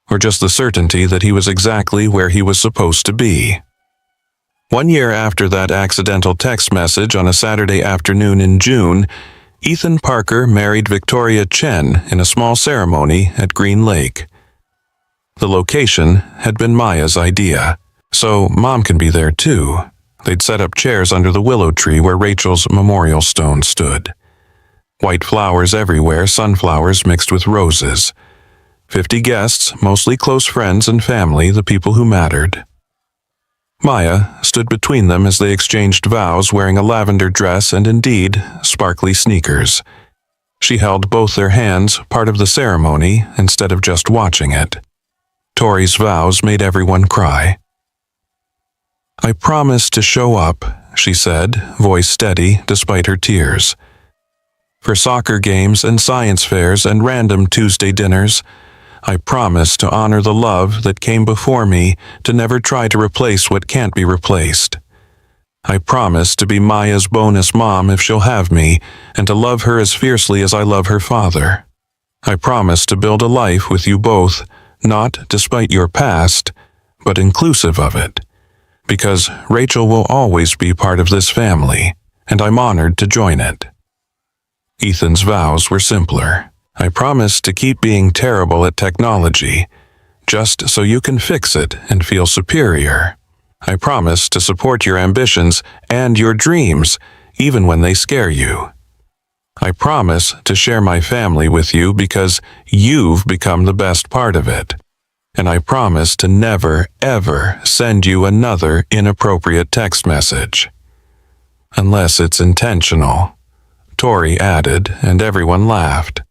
Or just the certainty that he was exactly where he was supposed to be. 1 year after that accidental text message on a Saturday afternoon in June, Ethan Parker married Victoria Chen in a small ceremony at Green Lake. The location had been Maya's idea, so Mom can be there too. They'd set up chairs under the willow tree where Rachel's memorial stone stood. White flowers everywhere, sunflowers mixed with roses. 50 guests, mostly close friends and family, the people who mattered. Maya stood between them as they exchanged vows, wearing a lavender dress and, indeed, sparkly sneakers. She held both their hands, part of the ceremony, instead of just watching it. Tori's vows made everyone cry. "I promise to show up," she said, voice steady despite her tears. "For soccer games and science fairs and random Tuesday dinners, I promise to honor the love that came before me, to never try to replace what can't be replaced. I promise to be Maya's bonus mom if she'll have me, and to love her as fiercely as I love her father. I promise to build a life with you both, not despite your past, but inclusive of it. Because Rachel will always be part of this family, and I'm honored to join it." Ethan's vows were simpler. "I promise to keep being terrible at technology, just so you can fix it and feel superior. I promise to support your ambitions and your dreams, even when they scare you. I promise to share my family with you because you've become the best part of it. And I promise to never, ever send you another inappropriate text message. Unless it's intentional," Tori added, and everyone laughed.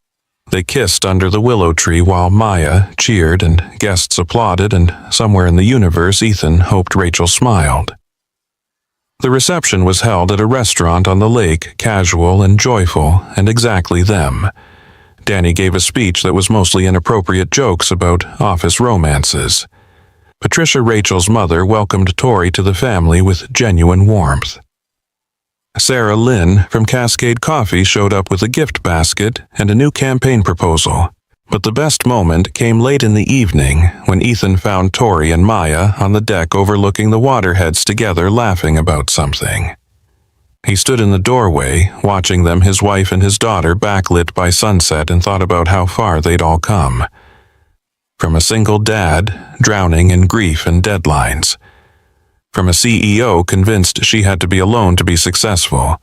They kissed under the willow tree while Maya cheered and guests applauded, and somewhere in the universe Ethan hoped Rachel smiled. The reception was held at a restaurant on the lake, casual and joyful, and exactly them. Danny gave a speech that was mostly inappropriate jokes about office romances. Patricia, Rachel's mother, welcomed Tori to the family with genuine warmth. Sarah Lynn from Cascade Coffee showed up with a gift basket and a new campaign proposal. But the best moment came late in the evening when Ethan found Tori and Maya on the deck overlooking the waterheads together, laughing about something. He stood in the doorway, watching them, his wife and his daughter, backlit by sunset, and thought about how far they'd all come. From a single dad, drowning in grief and deadlines. From a CEO convinced she had to be alone to be successful.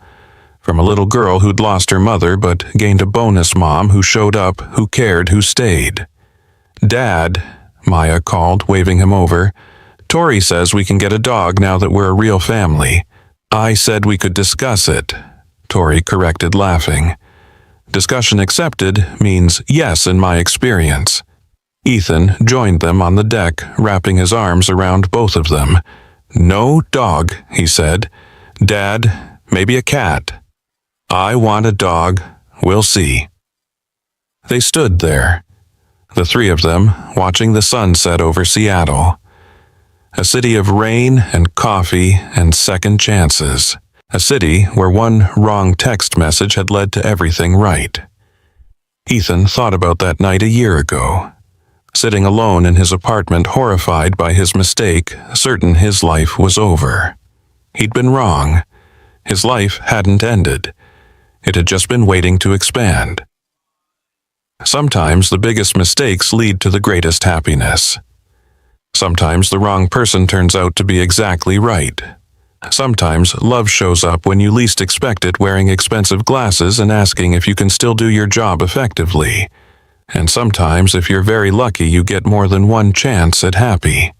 From a little girl who'd lost her mother but gained a bonus mom who showed up, who cared, who stayed. "Dad," Maya called, waving him over. "Tori says we can get a dog now that we're a real family." "I said we could discuss it," Tori corrected, laughing. "Discussion accepted means yes in my experience." Ethan joined them on the deck, wrapping his arms around both of them. "No dog," he said. "Dad, maybe a cat." I want a dog. We'll see. They stood there, the three of them, watching the sunset over Seattle. A city of rain and coffee and second chances. A city where one wrong text message had led to everything right. Ethan thought about that night a year ago, sitting alone in his apartment, horrified by his mistake, certain his life was over. He'd been wrong. His life hadn't ended. It had just been waiting to expand. Sometimes the biggest mistakes lead to the greatest happiness. Sometimes the wrong person turns out to be exactly right. Sometimes love shows up when you least expect it, wearing expensive glasses and asking if you can still do your job effectively. And sometimes, if you're very lucky, you get more than one chance at happy.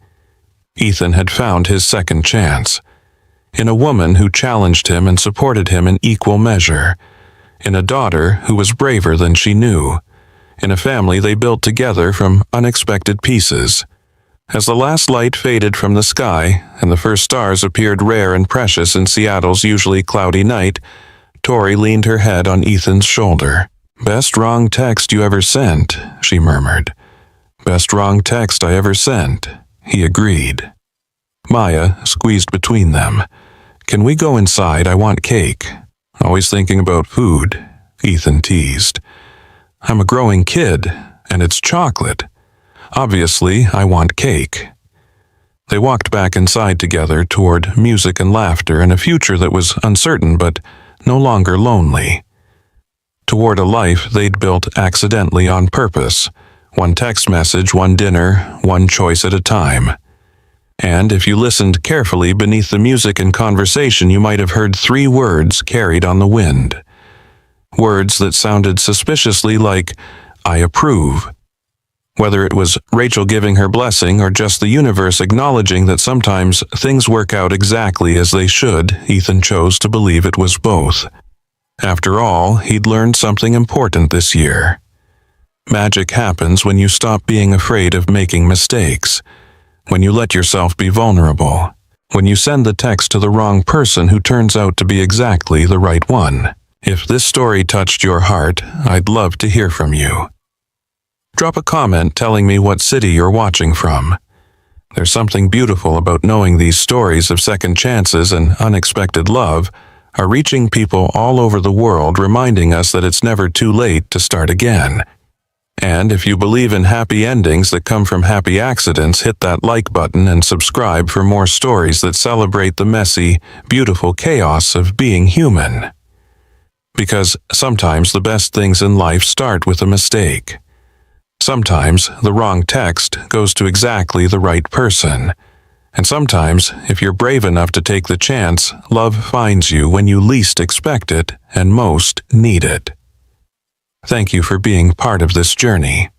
Ethan had found his second chance. In a woman who challenged him and supported him in equal measure. In a daughter who was braver than she knew. In a family they built together from unexpected pieces. As the last light faded from the sky and the first stars appeared rare and precious in Seattle's usually cloudy night, Tori leaned her head on Ethan's shoulder. "Best wrong text you ever sent," she murmured. "Best wrong text I ever sent," he agreed. Maya squeezed between them. "Can we go inside? I want cake." "Always thinking about food," Ethan teased. "I'm a growing kid, and it's chocolate. Obviously, I want cake." They walked back inside together toward music and laughter and a future that was uncertain but no longer lonely. Toward a life they'd built accidentally on purpose. One text message, one dinner, one choice at a time. And if you listened carefully beneath the music and conversation, you might have heard 3 words carried on the wind. Words that sounded suspiciously like, "I approve." Whether it was Rachel giving her blessing or just the universe acknowledging that sometimes things work out exactly as they should, Ethan chose to believe it was both. After all, he'd learned something important this year. Magic happens when you stop being afraid of making mistakes, when you let yourself be vulnerable, when you send the text to the wrong person who turns out to be exactly the right one. If this story touched your heart, I'd love to hear from you. Drop a comment telling me what city you're watching from. There's something beautiful about knowing these stories of second chances and unexpected love are reaching people all over the world, reminding us that it's never too late to start again. And if you believe in happy endings that come from happy accidents, hit that like button and subscribe for more stories that celebrate the messy, beautiful chaos of being human. Because sometimes the best things in life start with a mistake. Sometimes the wrong text goes to exactly the right person. And sometimes, if you're brave enough to take the chance, love finds you when you least expect it and most need it. Thank you for being part of this journey.